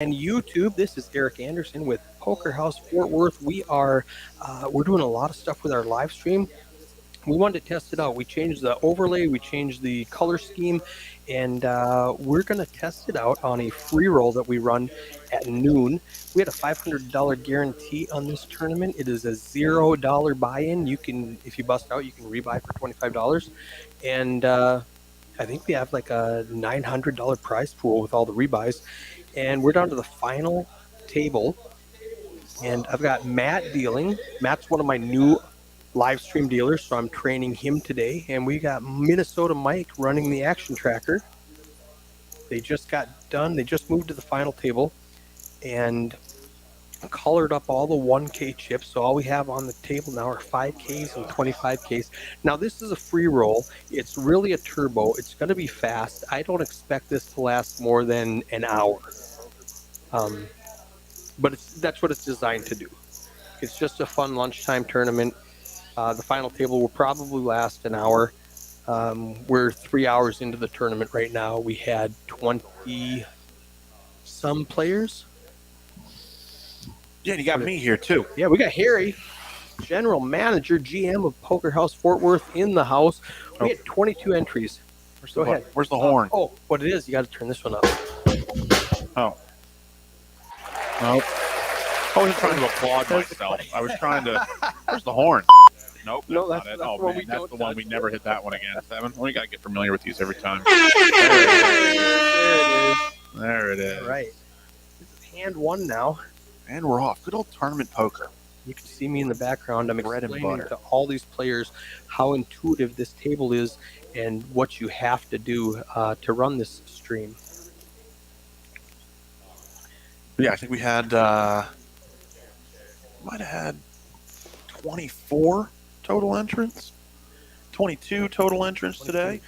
And YouTube. This is Eric Anderson with Poker House Fort Worth. We're doing a lot of stuff with our live stream. We wanted to test it out. We changed the overlay, we changed the color scheme, and we're going to test it out on a free roll that we run at noon. We had a $500 guarantee on this tournament. It is a $0 buy-in. You can, if you bust out, you can rebuy for $25, and I think we have like a $900 prize pool with all the rebuys. And we're down to the final table. And I've got Matt dealing. Matt's one of my new live stream dealers, so I'm training him today. And we got Minnesota Mike running the action tracker. They just got done. They just moved to the final table and colored up all the 1K chips. So all we have on the table now are 5Ks and 25Ks. Now this is a free roll. It's really a turbo. It's going to be fast. I don't expect this to last more than an hour. But that's what it's designed to do. It's just a fun lunchtime tournament. The final table will probably last an hour. We're 3 hours into the tournament right now. We had 20 some players. Yeah, you got me here too. Yeah, we got Harry, general manager, GM of Poker House Fort Worth, in the house. We had 22 entries. Go ahead. Where's the horn? Oh, what it is, you got to turn this one up. Oh. Nope. I wasn't trying to applaud myself. I was trying to. Where's the horn? Nope. No, That's that's not it. the one Oh, man, we that's don't the one touch. we never hit that one again. Seven. Well, you got to get familiar with these every time. There it is. There it is. All right. This is hand one now. And we're off. Good old tournament poker. You can see me in the background. I'm Bread and explaining butter. to all these players how intuitive this table is and what you have to do to run this stream. Yeah, I think we had. Might have had 24 total entrants. 22 total entrants today.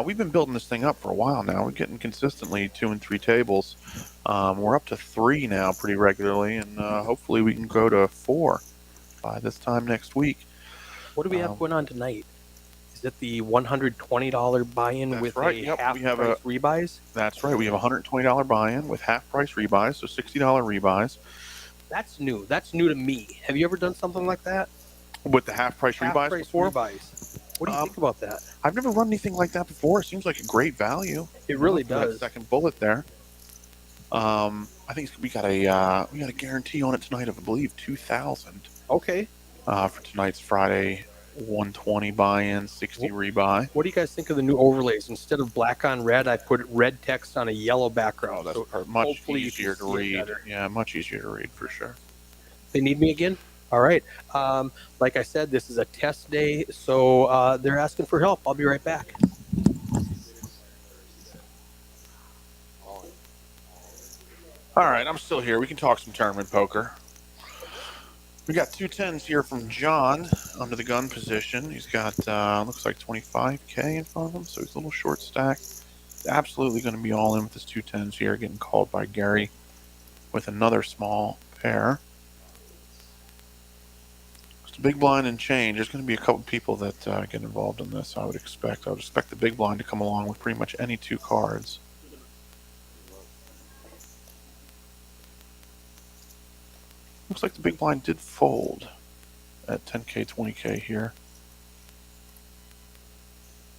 We've been building this thing up for a while now. We're getting consistently 2 and 3 tables. We're up to 3 now pretty regularly, and hopefully we can go to 4 by this time next week. What do we have going on tonight? Is it the $120 buy-in with right. a Yep, half we have price rebuys? That's right. We have a $120 buy-in with half price rebuys, so $60 rebuys. That's new. That's new to me. Have you ever done something like that? With the half price Half rebuys price before? rebuys. What do you think about that? I've never run anything like that before. It seems like a great value. It really For that does. second bullet there. I think we got a guarantee on it tonight of, I believe, 2,000. Okay. For tonight's Friday 120 buy-in, 60 rebuy. What do you guys think of the new overlays? Instead of black on red, I put red text on a yellow background. Oh, that's much easier to read. Yeah, much easier to read for sure. They need me again? All right. Like I said, this is a test day, so they're asking for help. I'll be right back. All right, I'm still here. We can talk some tournament poker. We got 2 10s here from John under the gun position. He's got, looks like 25K in front of him, so he's a little short stacked. He's absolutely going to be all in with his 2 10s here, getting called by Gary with another small pair. It's a big blind and change. There's going to be a couple people that get involved in this, I would expect. I would expect the big blind to come along with pretty much any 2 cards. Looks like the big blind did fold at 10K, 20K here.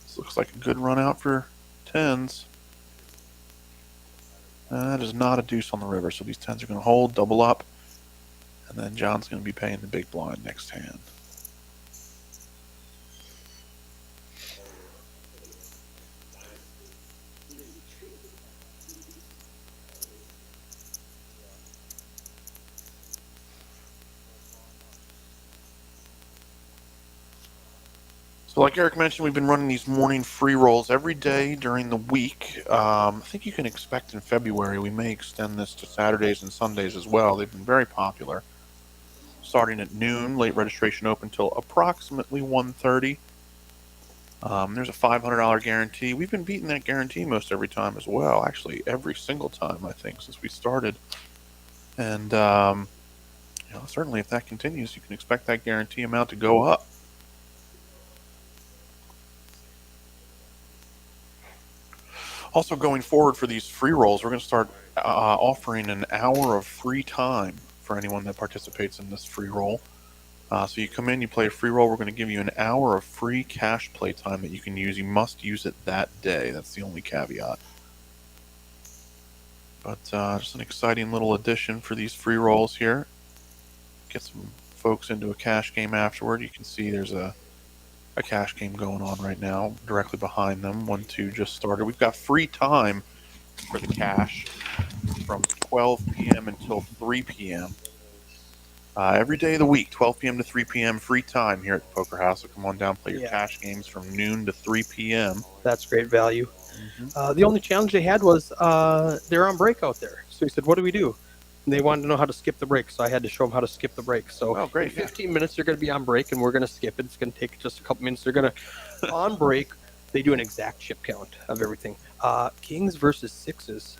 This looks like a good run out for 10s. That is not a deuce on the river, so these 10s are going to hold, double up, and then John's going to be paying the big blind next hand. So like Eric mentioned, we've been running these morning free rolls every day during the week. I think you can expect in February we may extend this to Saturdays and Sundays as well. They've been very popular. Starting at noon, late registration open till approximately 1:30. There's a $500 guarantee. We've been beating that guarantee most every time as well. Actually, every single time, I think, since we started. And certainly if that continues, you can expect that guarantee amount to go up. Also, going forward for these free rolls, we're going to start offering an hour of free time for anyone that participates in this free roll. So you come in, you play a free roll. We're going to give you an hour of free cash play time that you can use. You must use it that day. That's the only caveat. But just an exciting little addition for these free rolls here. Get some folks into a cash game afterward. You can see there's a cash game going on right now directly behind them. 1-2 just started. We've got free time for the cash from 12 p.m. until 3 p.m. Every day of the week, 12 p.m. to 3 p.m. free time here at the Poker House. So come on down, play your cash games from noon to 3 p.m. That's great value. The only challenge they had was they're on break out there. So he said, "What do we do?" And they wanted to know how to skip the break, so I had to show them how to skip the break. So great, in 15 minutes, they're going to be on break, and we're going to skip it. It's going to take just a couple minutes. They're going to on break. They do an exact chip count of everything. Kings versus sixes.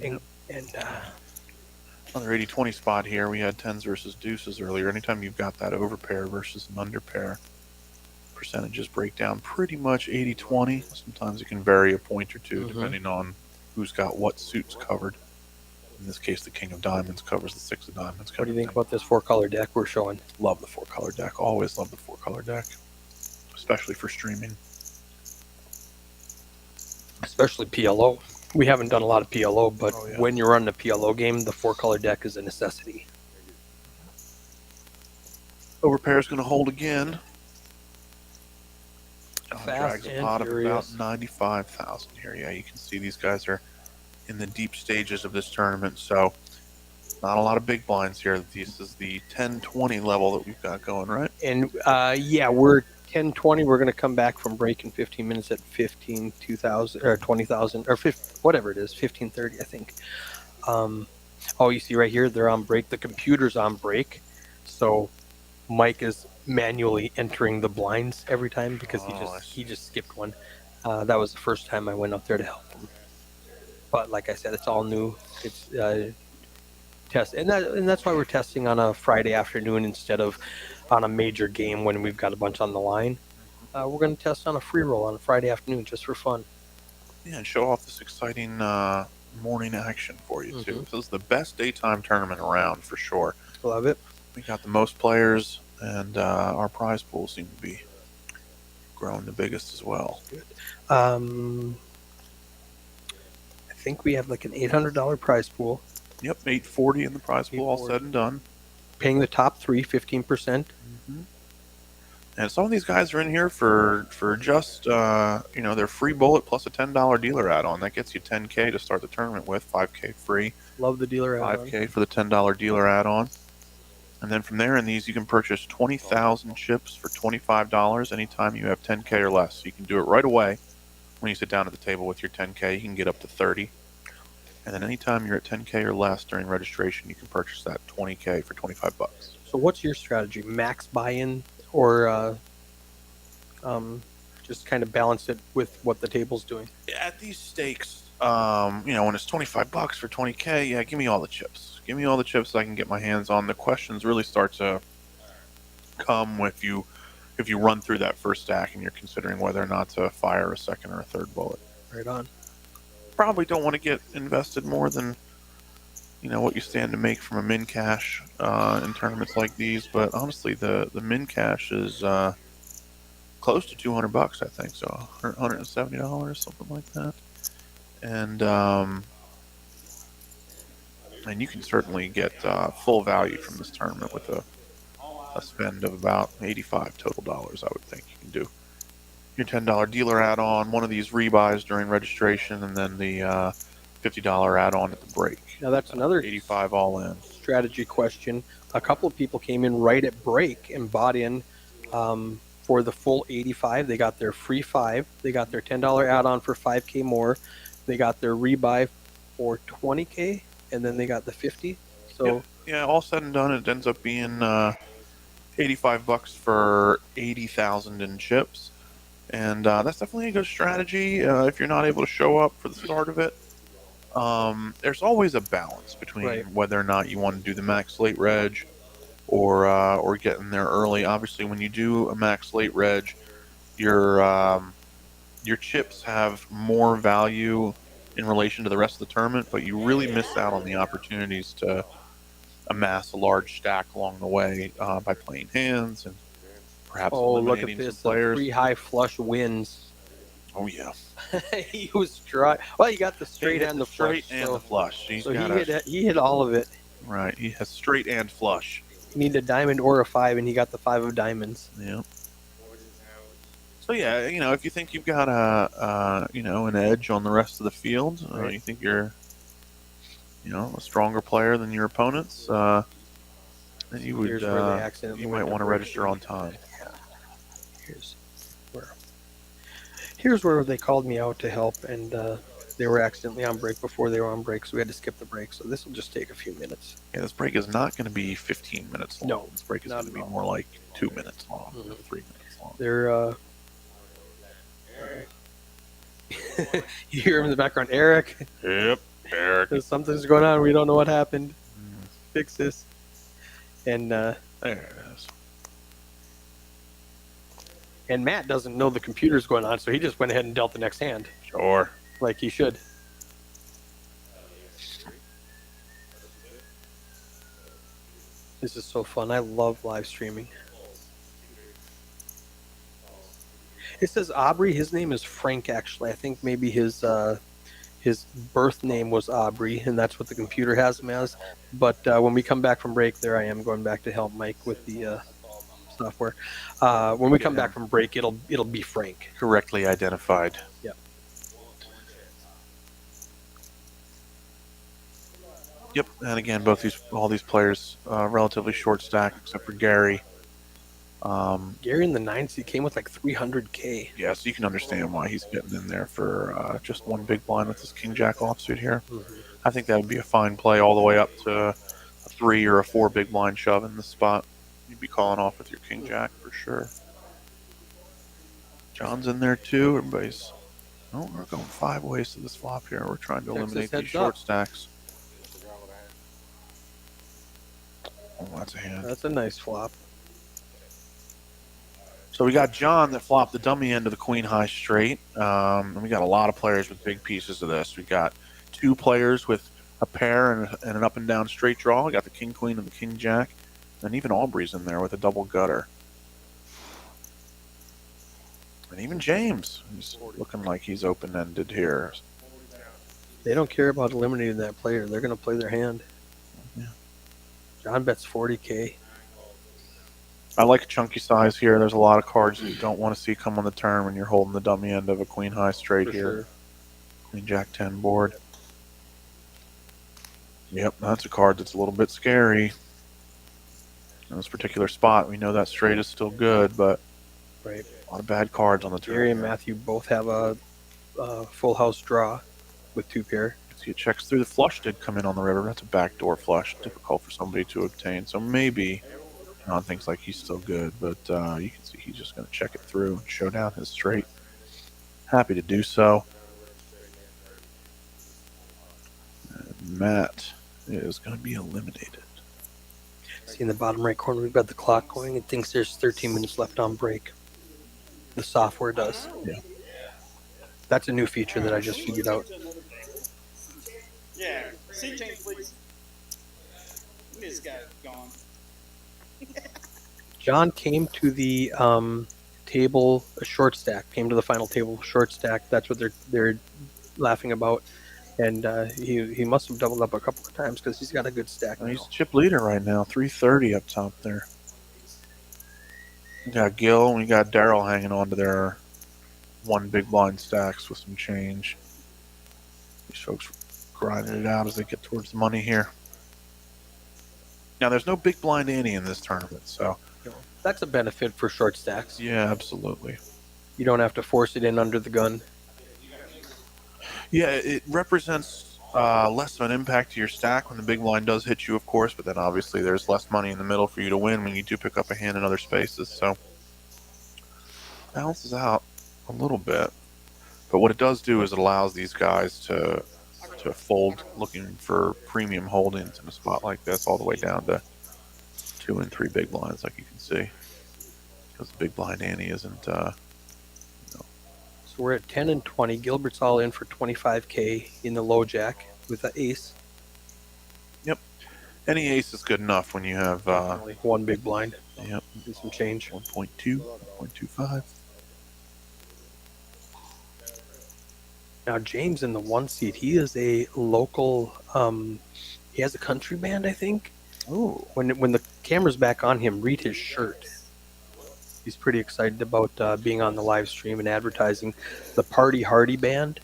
And another 80-20 spot here. We had 10s versus deuces earlier. Anytime you've got that overpair versus an underpair, percentages break down pretty much 80-20. Sometimes it can vary a point or two depending on who's got what suits covered. In this case, the king of diamonds covers the six of diamonds. What do you think about this four-color deck we're showing? Love the four-color deck. Always love the four-color deck, especially for streaming. Especially PLO. We haven't done a lot of PLO, but when you're running a PLO game, the four-color deck is a necessity. Overpair is going to hold again. Fast drags a pot of about 95,000 here. Yeah, you can see these guys are in the deep stages of this tournament, so not a lot of big blinds here. This is the 10-20 level that we've got going, right? And yeah, we're 10-20. We're going to come back from break in 15 minutes at 2,000 or 20,000 or 50, whatever it is, 15:30, I think. Oh, you see right here, they're on break. The computer's on break, so Mike is manually entering the blinds every time because he just skipped one. That was the first time I went up there to help him. But like I said, it's all new. It's test, and that's why we're testing on a Friday afternoon instead of on a major game when we've got a bunch on the line. We're going to test on a free roll on a Friday afternoon just for fun. Yeah, and show off this exciting morning action for you too. This is the best daytime tournament around for sure. Love it. We got the most players, and our prize pool seems to be growing the biggest as well. Good. I think we have like an $800 prize pool. Yep, $840 in the prize pool, all said and done. Paying the top three 15%. And some of these guys are in here for just their free bullet plus a $10 dealer add-on. That gets you $10K to start the tournament with, $5K free. Love the dealer add-on. $5K for the $10 dealer add-on. And then from there in these, you can purchase 20,000 chips for $25 anytime you have 10K or less. So you can do it right away when you sit down at the table with your 10K. You can get up to 30. And then anytime you're at 10K or less during registration, you can purchase that 20K for $25. So what's your strategy? Max buy-in or just kind of balance it with what the table's doing? At these stakes, when it's $25 for 20K, yeah, give me all the chips. Give me all the chips I can get my hands on. The questions really start to come if you run through that first stack and you're considering whether or not to fire a second or a third bullet. Right on. Probably don't want to get invested more than what you stand to make from a min cash in tournaments like these, but honestly the min cash is close to $200, I think, so $170, something like that. And you can certainly get full value from this tournament with a spend of about $85 total dollars. I would think you can do your $10 dealer add-on, one of these rebuys during registration, and then the $50 add-on at the break. Now that's another 85 all in strategy question. A couple of people came in right at break and bought in for the full 85. They got their free 5. They got their $10 add-on for 5K more. They got their rebuy for 20K, and then they got the 50. So yeah, all said and done, it ends up being $85 for 80,000 in chips, and that's definitely a good strategy if you're not able to show up for the start of it. There's always a balance between whether or not you want to do the max late reg or get in there early. Obviously, when you do a max late reg, your chips have more value in relation to the rest of the tournament, but you really miss out on the opportunities to amass a large stack along the way by playing hands and perhaps Oh, look at eliminating some this. players. 3 high flush wins. Oh yeah, He was dry. Well, he got the he straight hit and the the straight flush. and the flush. He's So got he hit all of it. right. He has straight and flush. He needed a diamond or a 5, and he got the 5 of diamonds. Yeah. So yeah, if you think you've got an edge on the rest of the field, Right. you think you're, a stronger player than your opponents, then you would, Here's where they accidentally you went might to want to break. register on time. Yeah. Here's where they called me out to help, and they were accidentally on break before they were on break, so we had to skip the break. So this will just take a few minutes. Yeah, this break is not going to be 15 minutes long. No, this break is not going to at be all. more like 2 minutes long, Mhm. 3 minutes long. They're you hear him in the background, Eric. Yep, Eric. Something's going on. We don't know what happened. Fix this. And There it is. and Matt doesn't know the computer's going on, so he just went ahead and dealt the next hand, Sure. like he should. This is so fun. I love live streaming. It says Aubrey. His name is Frank, actually. I think maybe his birth name was Aubrey, and that's what the computer has him as. But when we come back from break, there I am going back to help Mike with the software. When we come back from break, it'll be Frank. Correctly identified. Yep. Yep, and again, all these players relatively short stack, except for Gary. Gary in the 9s, he came with like 300k. Yeah, so you can understand why he's getting in there for just one big blind with his King Jack offsuit here. Mm-hmm. I think that would be a fine play all the way up to a 3 or a 4 big blind shove in this spot. You'd be calling off with your King Jack for sure. John's in there too. Everybody's. Oh, we're going 5 ways to this flop here. We're trying to eliminate these short stacks. Oh, that's a hand. That's a nice flop. So we got John that flopped the dummy end of the queen high straight. And we got a lot of players with big pieces of this. We got 2 players with a pair and an up and down straight draw. We got the king queen and the king jack. And even Aubrey's in there with a double gutter. And even James, he's looking like he's open-ended here. They don't care about eliminating that player. They're going to play their hand. Yeah. John bets 40k. I like a chunky size here. There's a lot of cards you don't want to see come on the turn when you're holding the dummy end of a queen high straight For here. sure. Queen jack 10 board. Yep, that's a card that's a little bit scary. In this particular spot, we know that straight is still good, but Right. a lot of bad cards on the turn. Gary and Matthew both have a full house draw with 2 pair. See, it checks through. The flush did come in on the river. That's a backdoor flush. Difficult for somebody to obtain. So maybe John thinks like he's still good, but you can see he's just going to check it through and show down his straight. Happy to do so. And Matt is going to be eliminated. See in the bottom right corner, we've got the clock going. It thinks there's 13 minutes left on break. The software does. Yeah. That's a new feature that I just figured out. Yeah, seat change, please. This guy's gone. John came to the table a short stack. Came to the final table short stack. That's what they're laughing about. And he must have doubled up a couple of times because he's got a good stack. He's chip leader right now. 330 up top there. We got Gil and we got Daryl hanging on to their 1 big blind stacks with some change. These folks grinding it out as they get towards the money here. Now, there's no big blind ante in this tournament, so That's a benefit for short stacks. yeah, absolutely. You don't have to force it in under the gun. Yeah, it represents less of an impact to your stack when the big blind does hit you, of course, but then obviously there's less money in the middle for you to win when you do pick up a hand in other spaces, so balances out a little bit. But what it does do is it allows these guys to fold looking for premium holdings in a spot like this all the way down to 2 and 3 big blinds, like you can see, because the big blind ante isn't So So we're at 10 and 20. Gilbert's all in for 25K in the low jack with an ace. Yep. Any ace is good enough when you have Definitely one big blind. Yep. And some change. 1.2, 1.25. Now James in the 1 seat. He is a local. He has a country band, I think. Oh. When the camera's back on him, read his shirt. He's pretty excited about being on the live stream and advertising the Party Hardy Band.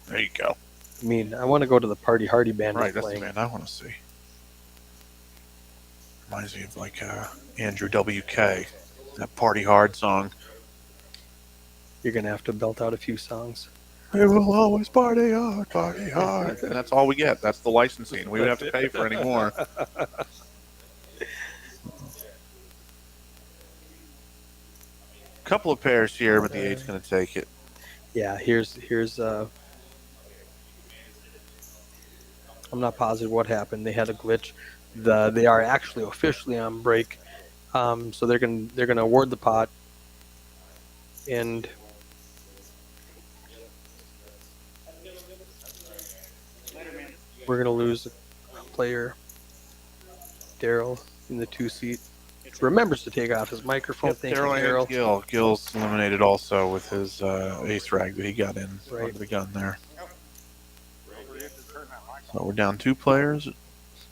There you go. I mean, I want to go to the Party Hardy Band. Right, that's the band I want to see. Reminds me of like Andrew WK, that Party Hard song. You're gonna have to belt out a few songs. We will always party hard, party hard. And that's all we get. That's the licensing. We would have to pay for any more. Couple of pairs here, but the 8's going to take it. Yeah, here's I'm not positive what happened. They had a glitch. They are actually officially on break, so they're gonna award the pot, and we're gonna lose a player. Daryl in the 2 seat remembers to take off his microphone. Yep, Thank you, Daryl. Daryl. Gill's eliminated also with his ace rag that he got in Right. under the gun there. So we're down 2 players.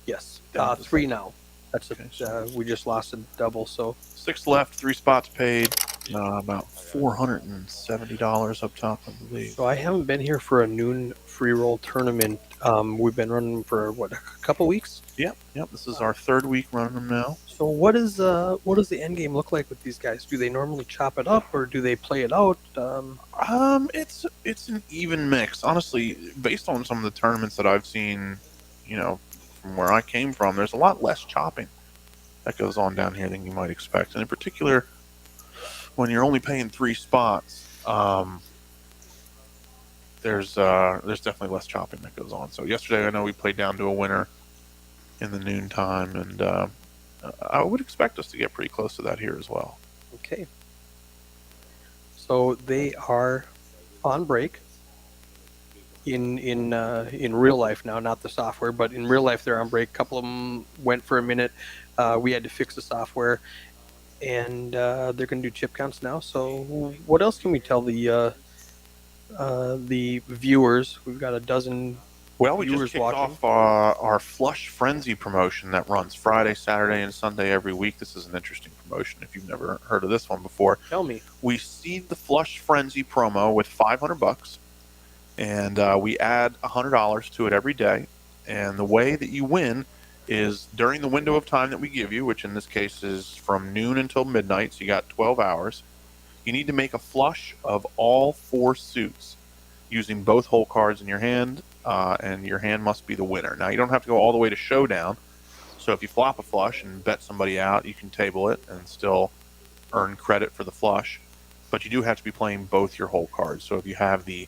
Yes, Down to 3 now. That's Okay, so- we just lost a double, so 6 left, 3 spots paid. About $470 up top, I believe. So I haven't been here for a noon free roll tournament. We've been running for what, a couple weeks. Yep. This is our 3rd week running them now. So what does the end game look like with these guys? Do they normally chop it up or do they play it out? It's an even mix. Honestly, based on some of the tournaments that I've seen, from where I came from, there's a lot less chopping that goes on down here than you might expect. And in particular, when you're only paying 3 spots, there's definitely less chopping that goes on. So yesterday, I know we played down to a winner in the noon time, and I would expect us to get pretty close to that here as well. Okay. So they are on break in real life now, not the software, but in real life they're on break. A couple of them went for a minute. We had to fix the software, and they're going to do chip counts now. So what else can we tell the viewers? We've got a dozen. Well, we viewers just kicked watching. off our Flush Frenzy promotion that runs Friday, Saturday, and Sunday every week. This is an interesting promotion if you've never heard of this one before. Tell me. We seed the Flush Frenzy promo with $500, and we add $100 to it every day. And the way that you win is during the window of time that we give you, which in this case is from noon until midnight, so you got 12 hours. You need to make a flush of all 4 suits using both hole cards in your hand, and your hand must be the winner. Now, you don't have to go all the way to showdown, so if you flop a flush and bet somebody out, you can table it and still earn credit for the flush, but you do have to be playing both your hole cards. So if you have the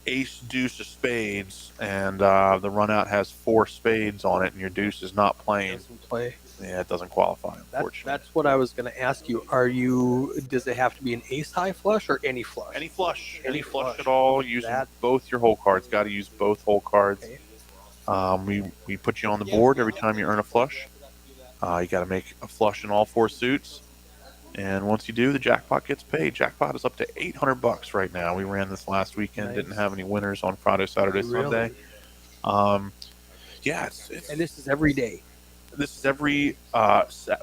ace deuce of spades and the run out has 4 spades on it and your deuce is not playing, Doesn't play. yeah, it doesn't qualify, unfortunately. That's what I was going to ask you. Does it have to be an ace high flush or any flush? Any flush Any flush. at all, using That- both your hole cards. Got to use both hole cards. Okay. We put you on the board every time you earn a flush. You got to make a flush in all 4 suits, and once you do, the jackpot gets paid. Jackpot is up to $800 right now. We ran this last weekend. Nice. Didn't have any winners on Friday, Saturday, Really? Sunday. Yeah, it's And this is every day. this is every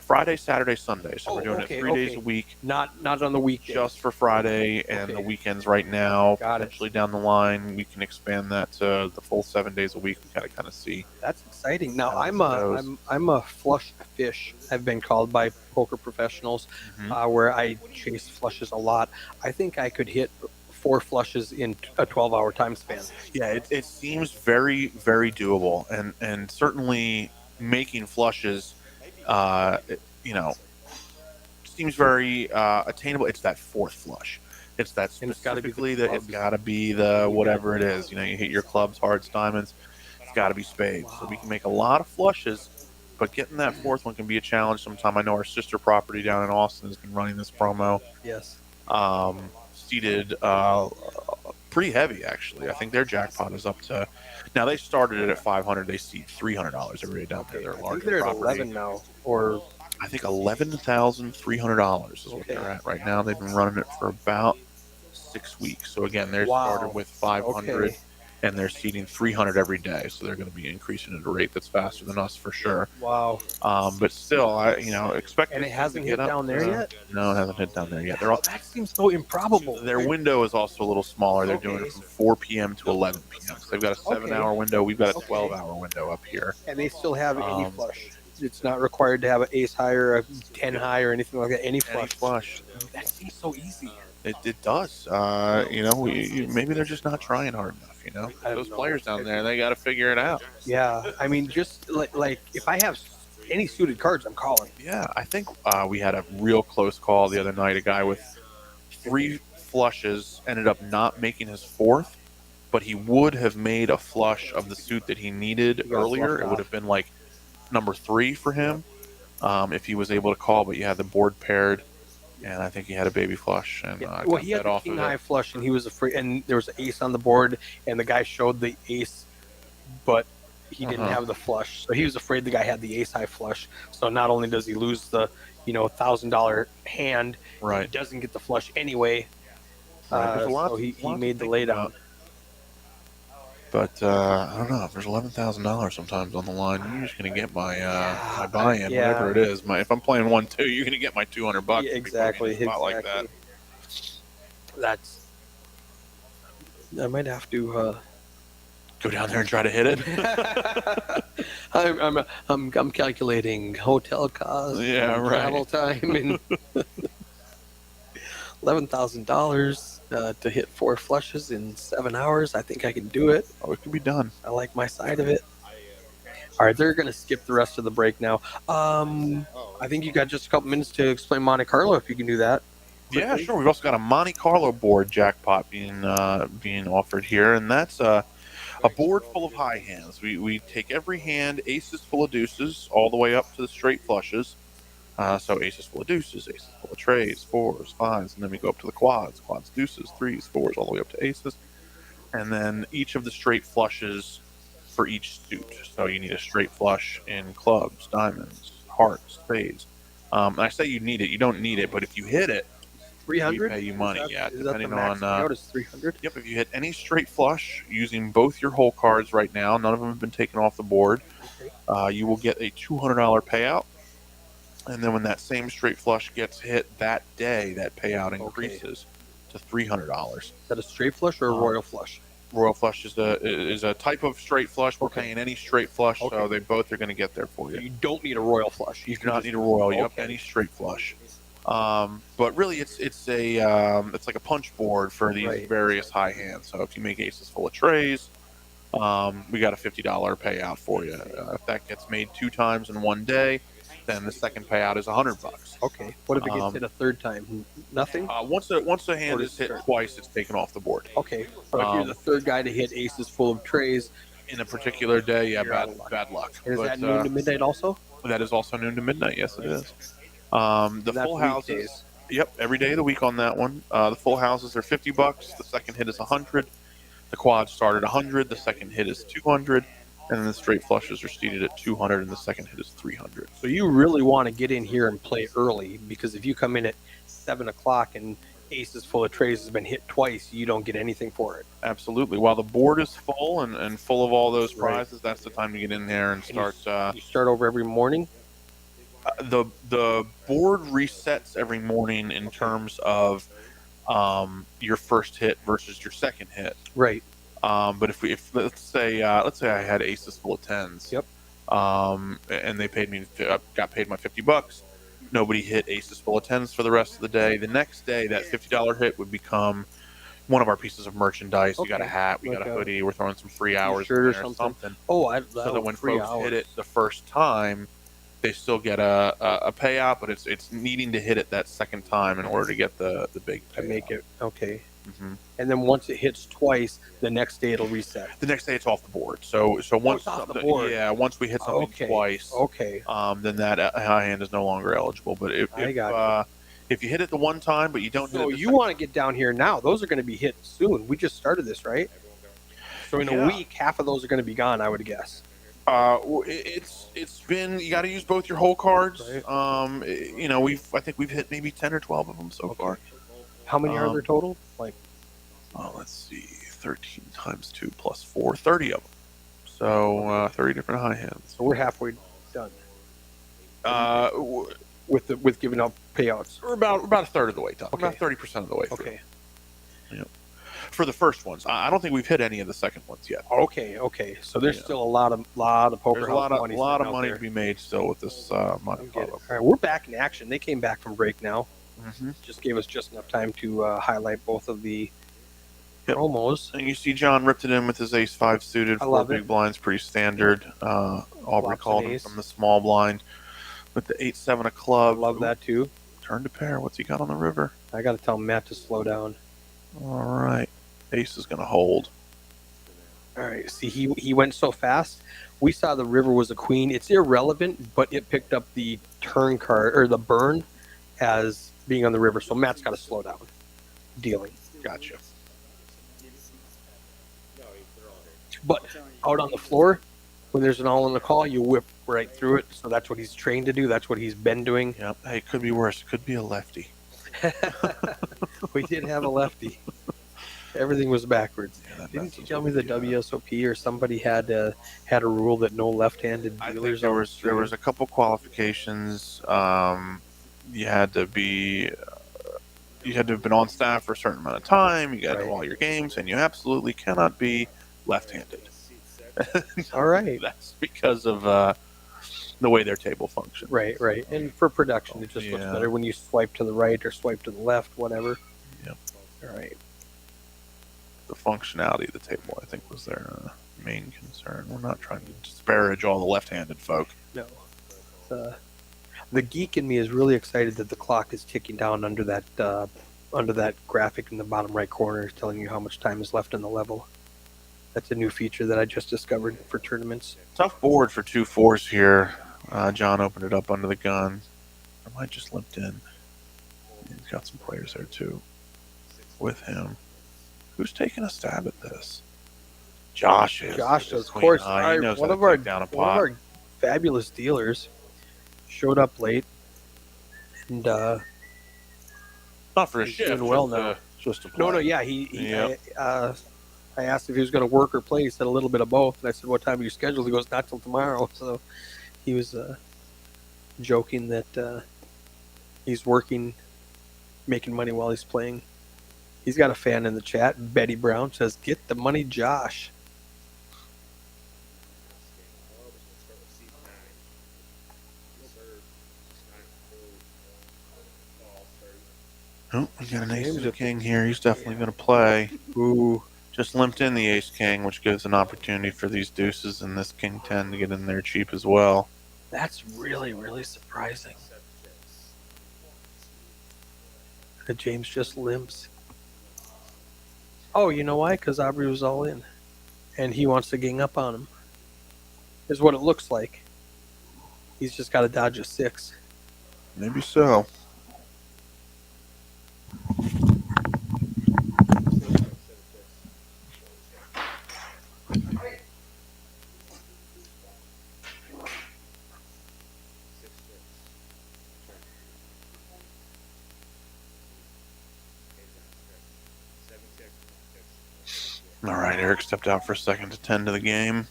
Friday, Saturday, Sunday. So we're doing okay, it 3 days okay. a week. Not on the weekday. Just for Friday and Okay. the weekends right now. Got it. Potentially down the line, we can expand that to the full 7 days a week. We gotta kind of see. That's exciting. Now How I'm this goes. I'm a flush fish. I've been called by poker professionals, where I chase flushes a lot. I think I could hit 4 flushes in a 12-hour time span. Yeah, it seems very, very doable, and certainly making flushes, seems very attainable. It's that 4th flush. It's that And it's gotta be the specifically that it's clubs. got to be the whatever it is. You hit your clubs, hearts, diamonds. It's got to be spades. So we can make a lot of flushes, but getting that 4th one can be a challenge sometime. I know our sister property down in Austin has been running this promo. Yes. seated pretty heavy, actually. I think their jackpot is up to. Now they started it at 500. They seat $300 every day down there. Okay, They're a I think larger they're at property. 11 now, or I think $11,300 is what Okay. they're at right now. They've been running it for about 6 weeks. So again, they started wow. with 500, Okay. and they're seating 300 every day. So they're going to be increasing at a rate that's faster than us for sure. Wow. But still, I expect. And this it thing hasn't to hit get up down there to- yet? No, it hasn't hit down there yet. They're all, That seems so improbable. their window is also a little smaller. They're doing Okay. it from 4 p.m. to 11 p.m. So they've got a 7-hour window. We've got a Okay. 12-hour window up here. And they still have any Um, flush. It's not required to have an ace high or a 10 high or anything like that. Any Any flush. flush. That seems so easy. It does. Maybe they're just not trying hard enough. I don't Those know. players down there, they got to figure it out. Yeah, I mean, just like if I have any suited cards, I'm calling. Yeah, I think we had a real close call the other night. A guy with 3 flushes ended up not making his 4th, but he would have made a flush of the suit that he needed He got earlier. flushed It off. would have been like number 3 for him if he was able to call, but you had the board paired, and I think he had a baby flush. And Yeah. got Well, he had that the off king of high it. flush, and he was afraid. And there was an ace on the board, and the guy showed the ace, but he didn't Uh-huh. have the flush, so he was afraid the guy had the ace high flush. So not only does he lose the $1,000 hand, Right. he doesn't get the flush anyway. Right. There's a lot. So he lot to made the think laydown. about. But I don't know. If there's $11,000 sometimes on the line, you're just gonna get my my buy-in, yeah. whatever it is. If I'm playing 1-2, you're gonna get my $200. Yeah, if you put me in a exactly. spot like that. That's. I might have to. Go down there and try to hit it. I'm calculating hotel costs, Yeah, and right. travel time, and $11,000 to hit 4 flushes in 7 hours. I think I can do it. Oh, it can be done. I like my side of it. All right, they're gonna skip the rest of the break now. I think you got just a couple minutes to explain Monte Carlo if you can do that. Yeah, quickly. sure. We've also got a Monte Carlo board jackpot being offered here, and that's a board full of high hands. We take every hand, aces full of deuces, all the way up to the straight flushes. So aces full of deuces, aces full of trays, 4s, 5s, and then we go up to the quads, deuces, 3s, 4s, all the way up to aces. And then each of the straight flushes for each suit. So you need a straight flush in clubs, diamonds, hearts, spades. And I say you need it. You don't need it, but if you hit it, 300. we pay you money. Yeah, Is that the depending max on. payout is 300? Yep, if you hit any straight flush using both your whole cards right now, none of them have been taken off the board, you will get a $200 payout. And then when that same straight flush gets hit that day, that payout increases to $300. Is that a straight flush or a royal flush? Royal flush is a type of straight flush. We're paying any straight flush, so they both are going to get there for So you. you don't need a royal flush. You do not need a royal. You have Okay. any straight flush. But really, it's like a punch board for these various high hands. So if you make aces full of trays, we got a $50 payout for you. If that gets made 2 times in one day, then the second payout is $100. Okay. What if it gets hit a third time? Nothing. Once a hand is hit twice, it's taken off the board. Okay. So if you're the third guy to hit aces full of trays In a particular day, yeah, You're out of luck. bad luck. And is But, that noon to midnight also? That is also noon to midnight. Yes, it is. The That's full houses. weekdays. Yep, every day of the week on that one. The full houses are $50. The second hit is 100. The quad start at 100. The second hit is 200, and then the straight flushes are seated at 200, and the second hit is 300. So you really want to get in here and play early, because if you come in at 7 o'clock and aces full of trays has been hit twice, you don't get anything for it. Absolutely. While the board is full and full of all those Right. prizes, that's the time to get in there and start. You start over every morning. The board resets every morning in terms of your first hit versus your second hit. Right. But if let's say I had aces full of 10s. Yep. And they paid me, got paid my $50. Nobody hit aces full of 10s for the rest of the day. The next day, that $50 hit would become one of our pieces of merchandise. We got a Okay. hat, we got a hoodie. We're throwing some free hours T-shirt in or there, something. Oh, so that when 3 folks hours. hit it the first time, they still get a payout, but it's needing to hit it that second time in order to get the big I payout. make it okay. Mhm. And then once it hits twice, the next day it'll reset. The next day it's off the board. So once it's off the something- board. yeah, once we hit something Okay. twice, Okay. then that high hand is no longer eligible. But I got If you hit it the one time, but you don't hit So it the you want to get down here now. Those are going to be hit soon. We just started this, right? So in a Yeah. week, half of those are going to be gone, I would guess. It's been, you got to use both your whole cards. Right. I think we've hit maybe 10 or 12 of them so far. How many are there total? Like, let's see, 13 times 2 plus 4, 30 of them. So 30 different high hands. so we're halfway done W- with giving out payouts. We're about a third of the way done. Okay. About 30% of the way through. Okay. For the first ones, I don't think we've hit any of the second ones yet. Okay. So there's still a lot of poker There's house a money. lot of out money there. to be made still with this money. All right, we're back in action. They came back from break now. Mm-hmm. Just gave us just enough time to highlight both of the Yep. promos. And you see John ripped it in with his ace-5 suited, I 4 love big it. blinds, pretty standard. Aubrey Flops called an him ace. from the small blind with the 8-7 of I clubs. love that too. Turn to pair. What's he got on the river? I got to tell Matt to slow down. All right. Ace is going to hold. All right. See, he went so fast. We saw the river was a queen. It's irrelevant, but it picked up the turn card or the burn as being on the river. So Matt's got to slow down dealing. Gotcha. But out on the floor, when there's an all in the call, you whip right through it. So that's what he's trained to do. That's what he's been doing. Yep. Hey, it could be worse. It could be a lefty. We did have a lefty. Everything was backwards. Yeah, that Didn't messes you tell with me the WSOP or somebody had a rule that no left-handed I think dealers there on the was stream? a couple qualifications. You had to be you had to have been on staff for a certain amount of time. You got to Right. know all your games, and you absolutely cannot be left-handed. All right. That's because of the way their table functions. Right. And for production, it just looks Yeah. better when you swipe to the right or swipe to the left, whatever. Yep. All right. The functionality of the table, I think, was their main concern. We're not trying to disparage all the left-handed folk. No. The geek in me is really excited that the clock is ticking down under that graphic in the bottom right corner, telling you how much time is left in the level. That's a new feature that I just discovered for tournaments. Tough board for 2-4s here. John opened it up under the gun. I might just limped in. He's got some players there too with him. Who's taking a stab at this? Josh is. Josh, With his of queen course. high. He knows one how of to our take down a one of pot. our fabulous dealers showed up late, and Not for a he's shift. doing well just, now. Just to play. no, yeah, Yep. I asked if he was going to work or play. He said a little bit of both, and I said, "What time are you scheduled?" He goes, "Not till tomorrow." So he was joking that he's working, making money while he's playing. He's got a fan in the chat. Betty Brown says, "Get the money, Josh." Oh, we got an ace and a king here. He's definitely going to play. Ooh, Just limped in the ace king, which gives an opportunity for these deuces and this king 10 to get in there cheap as well. that's really, really surprising. That James just limps. Oh, you know why? Because Aubrey was all in, and he wants to gang up on him. Is what it looks like. He's just got to dodge a 6. Maybe so. All right, Eric stepped out for a second to tend to the game.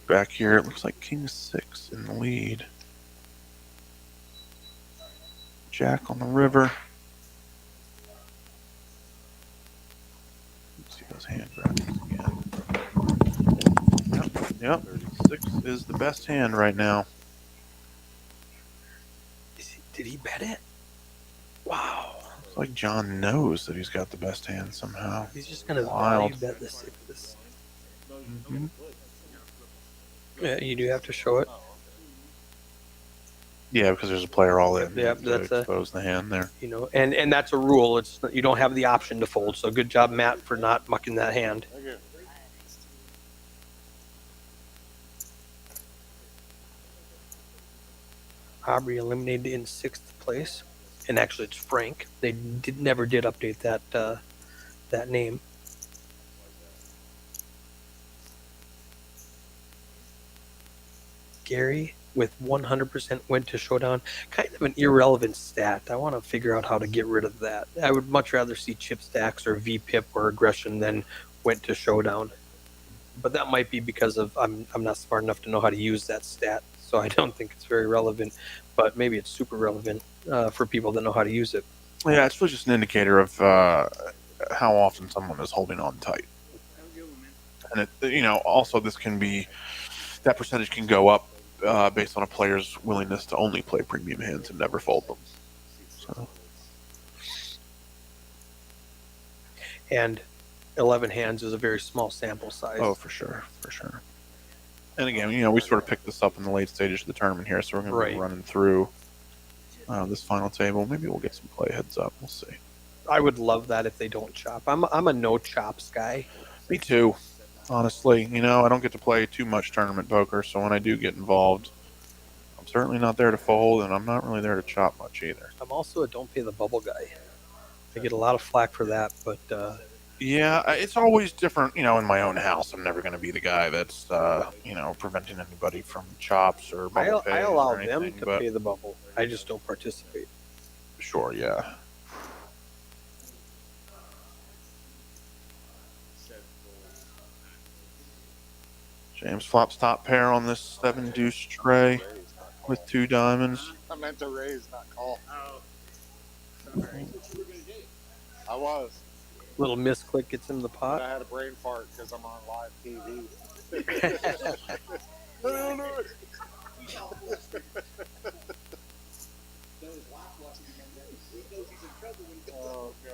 Back here, it looks like king 6 in the lead. Jack on the river. Let's see those hand graphics again. Yep. 6 is the best hand right now. Did he bet it? Wow. It's like John knows that he's got the best hand somehow. He's just going to Wild. value bet this. Mm-hmm. Yeah, you do have to show it. Yeah, because there's a player all in. Yep, to that's a- expose the hand there. You know, and that's a rule. It's you don't have the option to fold. So good job, Matt, for not mucking that hand. Aubrey eliminated in 6th place, and actually it's Frank. They never did update that name. Gary with 100% went to showdown. Kind of an irrelevant stat. I want to figure out how to get rid of that. I would much rather see chip stacks or VPIP or aggression than went to showdown. But that might be because of I'm not smart enough to know how to use that stat, so I don't think it's very relevant. But maybe it's super relevant for people that know how to use it. Yeah, it's really just an indicator of how often someone is holding on tight. And also this can be, that percentage can go up based on a player's willingness to only play premium hands and never fold them. So. And 11 hands is a very small sample size. Oh, for sure. And again, we sort of picked this up in the late stages of the tournament here, so we're going to be running through this final table. Maybe we'll get some play heads up. We'll see. I would love that if they don't chop. I'm a no chops guy. Me too. Honestly, I don't get to play too much tournament poker, so when I do get involved, I'm certainly not there to fold, and I'm not really there to chop much either. I'm also a don't pay the bubble guy. I get a lot of flack for that, but yeah, it's always different. In my own house, I'm never going to be the guy that's preventing anybody from chops or bubble pays. I allow or anything, them to pay the bubble. I just don't participate. Sure, yeah. James flops top pair on this 7 deuce tray with 2 diamonds. I meant to raise, not call. I was. Little misclick gets in the pot. I had a brain fart because I'm on live TV. Oh, no.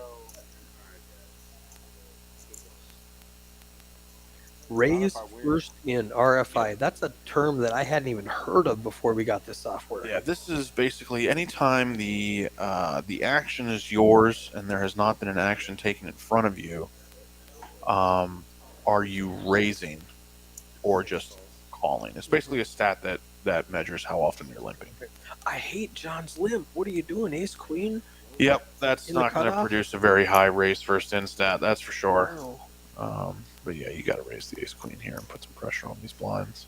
Raise first in RFI. That's a term that I hadn't even heard of before we got this software. Yeah, this is basically anytime the action is yours and there has not been an action taken in front of you, are you raising or just calling? It's basically a stat that measures how often you're limping. I hate John's limp. What are you doing, ace queen? Yep, that's not going to produce a very high raise first in stat, that's for sure. Wow. But yeah, you got to raise the ace queen here and put some pressure on these blinds.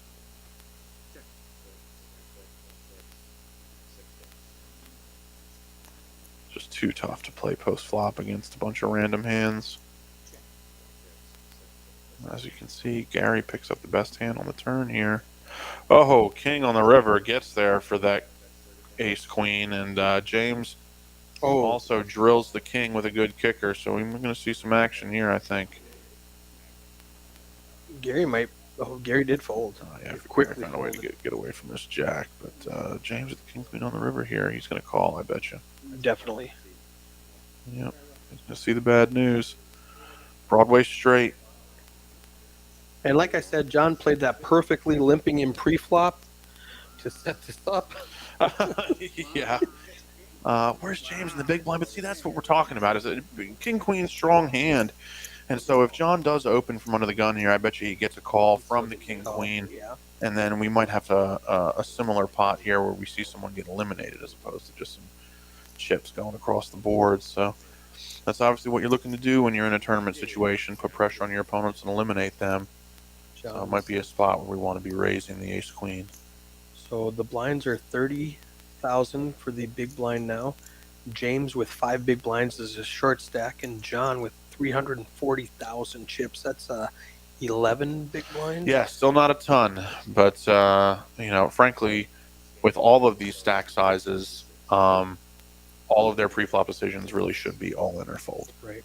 Just too tough to play post flop against a bunch of random hands. As you can see, Gary picks up the best hand on the turn here. Oh, king on the river gets there for that ace queen, and James also drills the king with a good kicker. So we're going to see some action here, I think. Gary might. Oh, Gary did fold. Yeah, quickly found a way to get away from this jack. But James with the king queen on the river here, he's going to call, I bet you. Definitely. Yep. He's going to see the bad news. Broadway straight. And like I said, John played that perfectly, limping in pre-flop to set this up. Yeah. Where's James in the big blind? But see, that's what we're talking about. Is a king queen strong hand. And so if John does open from under the gun here, I bet you he gets a call from the king queen. Yeah. And then we might have a similar pot here where we see someone get eliminated as opposed to just some chips going across the board. So that's obviously what you're looking to do when you're in a tournament situation. Put pressure on your opponents and eliminate them. So it might be a spot where we want to be raising the ace queen. So the blinds are 30,000 for the big blind now. James with 5 big blinds is a short stack, and John with 340,000 chips. That's 11 big blinds. Yeah, still not a ton, but frankly, with all of these stack sizes, all of their pre-flop decisions really should be all in or fold. Right.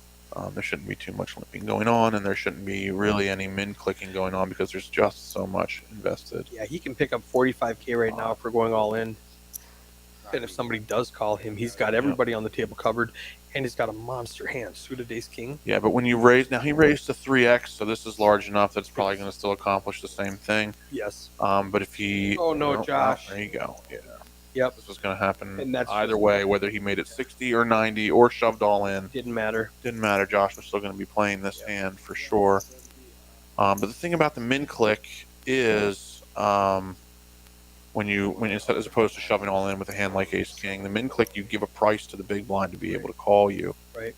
There shouldn't be too much limping going on, and there shouldn't be really any min clicking going on because there's just so much invested. Yeah, he can pick up 45K right now if we're going all in. And if somebody does call him, he's got everybody on the table covered, and he's got a monster hand, suited ace king. Yeah, but when you raise, now he raised to 3x, so this is large enough that's probably going to still accomplish the same thing. Yes. But if he... Oh, no, Josh. There you go. Yeah. Yep. This was going to happen And that's either way, whether he made it 60 or 90 or shoved all in. Didn't matter. Didn't matter. Josh was still going to be playing this hand for sure. But the thing about the min click is when as opposed to shoving all in with a hand like ace king, the min click you give a price to the big blind to be able to call you. Right.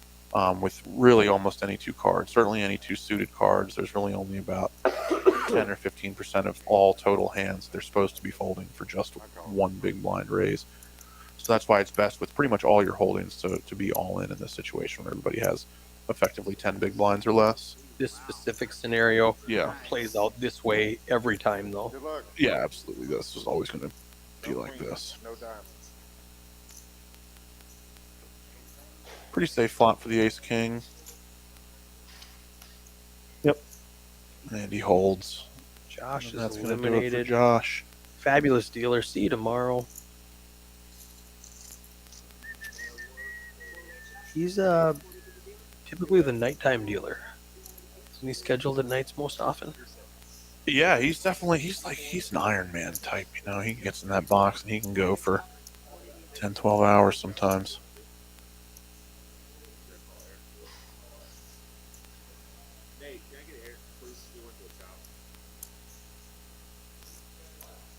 With really almost any two cards, certainly any two suited cards. There's really only about 10 or 15% of all total hands they're supposed to be folding for just one big blind raise. So that's why it's best with pretty much all your holdings to be all in this situation where everybody has effectively 10 big blinds or less. This specific scenario Yeah. plays out this way every time, though. Good luck. Yeah, absolutely. This is always going to be like this. No diamonds. Pretty safe flop for the ace king. Yep. And he holds. Josh And that's is going to do it for eliminated. Josh. Fabulous dealer. See you tomorrow. He's typically the nighttime dealer. Isn't he scheduled at nights most often? Yeah, he's an Iron Man type, you know. He gets in that box and he can go for 10, 12 hours sometimes. Nate, can I get air, please? We want to do a chop.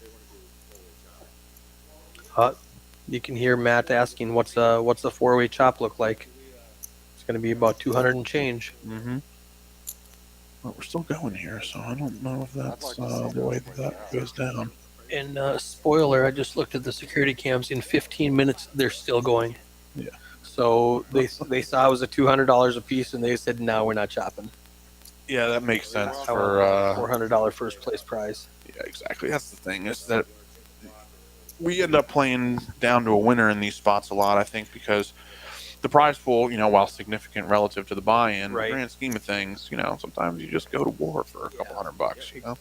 They want to do a chop. You can hear Matt asking, "What's the four-way chop look like?" It's going to be about 200 and change. Mm-hmm. But we're still going here, so I don't know if that's I'd like to see the way those that goes down. And spoiler, I just looked at the security cams. In 15 minutes, they're still going. Yeah. So they saw it was a $200 a piece, and they said, "No, we're not chopping." Yeah, that makes sense Our for $400 first place prize. yeah, exactly. That's the thing, is that we end up playing down to a winner in these spots a lot, I think, because the prize pool, you know, while significant relative to the buy-in, in Right. the grand scheme of things, you know, sometimes you just go to war for a couple $100, you know?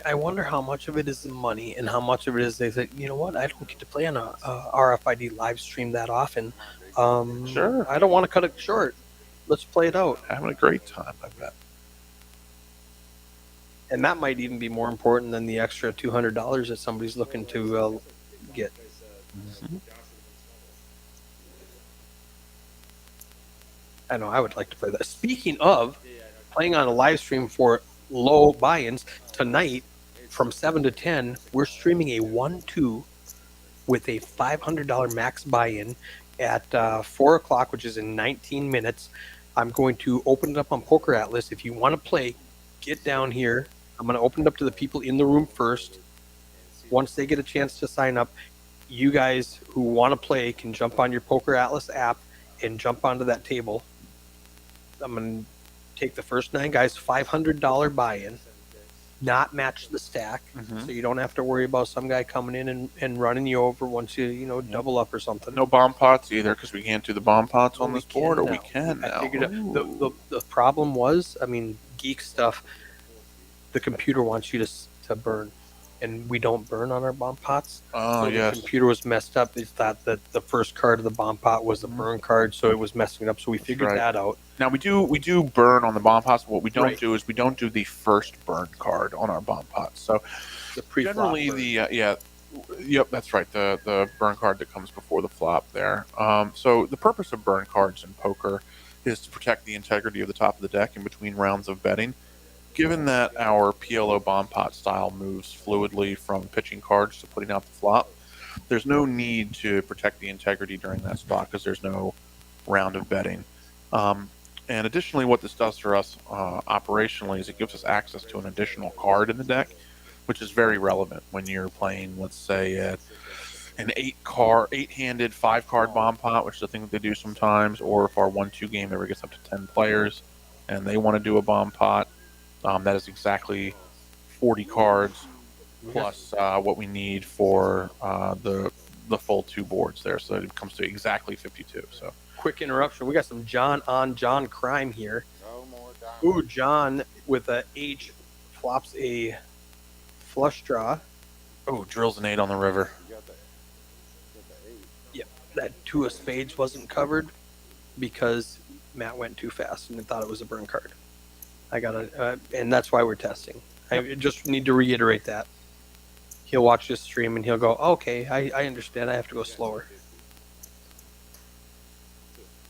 I wonder how much of it is the money and how much of it is they say, you know what, I don't get to play on a RFID live stream that often. Sure. I don't want to cut it short. Let's play it out. Having a great time, I bet. And that might even be more important than the extra $200 that somebody's looking to get. Mm-hmm. I know I would like to play that. Speaking of playing on a live stream for low buy-ins, tonight from 7 to 10, we're streaming a 1-2 with a $500 max buy-in at 4 o'clock, which is in 19 minutes. I'm going to open it up on Poker Atlas. If you want to play, get down here. I'm going to open it up to the people in the room first. Once they get a chance to sign up, you guys who want to play can jump on your Poker Atlas app and jump onto that table. I'm going to take the first 9 guys, $500 buy-in, not match the stack, Mhm. so you don't have to worry about some guy coming in and running you over once you double up or something. No bomb pots either, because we can't do the bomb pots on We this board, can or we now. can now. I figured out, Ooh. the problem was, I mean, geek stuff, the computer wants you to burn, and we don't burn on our bomb pots. Oh, So yes. the computer was messed up. It thought that the first card of the bomb pot was the burn card, so it was messing it up. So we figured right. that out. Now we do burn on the bomb pots. But what we don't Right. do is we don't do the first burn card on our bomb pots. So The pre-flop generally burn. yep, that's right. The burn card that comes before the flop there. So the purpose of burn cards in poker is to protect the integrity of the top of the deck in between rounds of betting. Given that our PLO bomb pot style moves fluidly from pitching cards to putting out the flop, there's no need to protect the integrity during that spot because there's no round of betting. And additionally, what this does for us operationally is it gives us access to an additional card in the deck, which is very relevant when you're playing, let's say, an 8-handed 5-card bomb pot, which is a thing that they do sometimes, or if our 1-2 game ever gets up to 10 players and they want to do a bomb pot, that is exactly 40 cards plus what we need for the full 2 boards there, so it comes to exactly 52. So Quick interruption. We got some John crime here. No more diamonds. Ooh, John with a H flops a flush draw. oh, drills an 8 on the river. You got the 8. Yep, that 2 of spades wasn't covered because Matt went too fast and thought it was a burn card. I gotta, and that's why we're testing. I just need to reiterate that. He'll watch this stream and he'll go, okay, I understand. I have to go slower.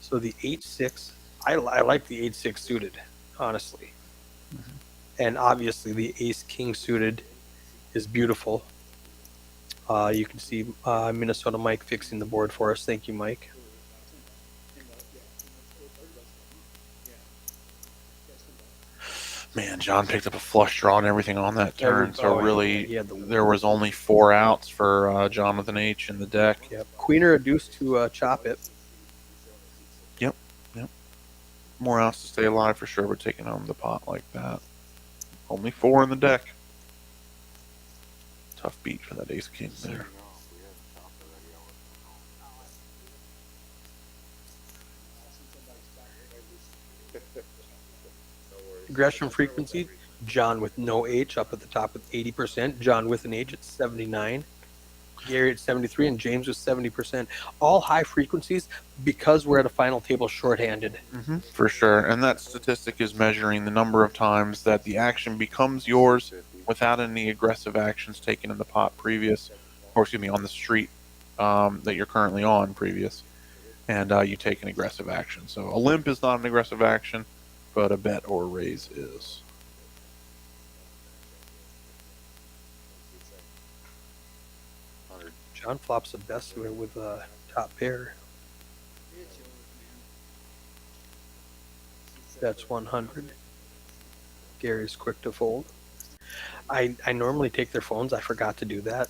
So the 8-6, I like the 8-6 suited, honestly. And obviously the ace-king suited is beautiful. You can see Minnesota Mike fixing the board for us. Thank you, Mike. Man, John picked up a flush draw and everything on that turn, so really he had the there was only 4 outs for John with an H in the deck. Yep. Queen or a deuce to chop it. Yep. More outs to stay alive for sure, but taking home the pot like that. Only 4 in the deck. Tough beat for that ace king there. Aggression frequency, John with no H up at the top with 80%. John with an H at 79. Gary at 73 and James with 70%. All high frequencies because we're at a final table shorthanded. For sure. And that statistic is measuring the number of times that the action becomes yours without any aggressive actions taken in the pot previous, or excuse me, on the street that you're currently on previous. And you take an aggressive action. So a limp is not an aggressive action, but a bet or a raise is. John flops the best of it with a top pair. That's 100. Gary's quick to fold. I normally take their phones. I forgot to do that.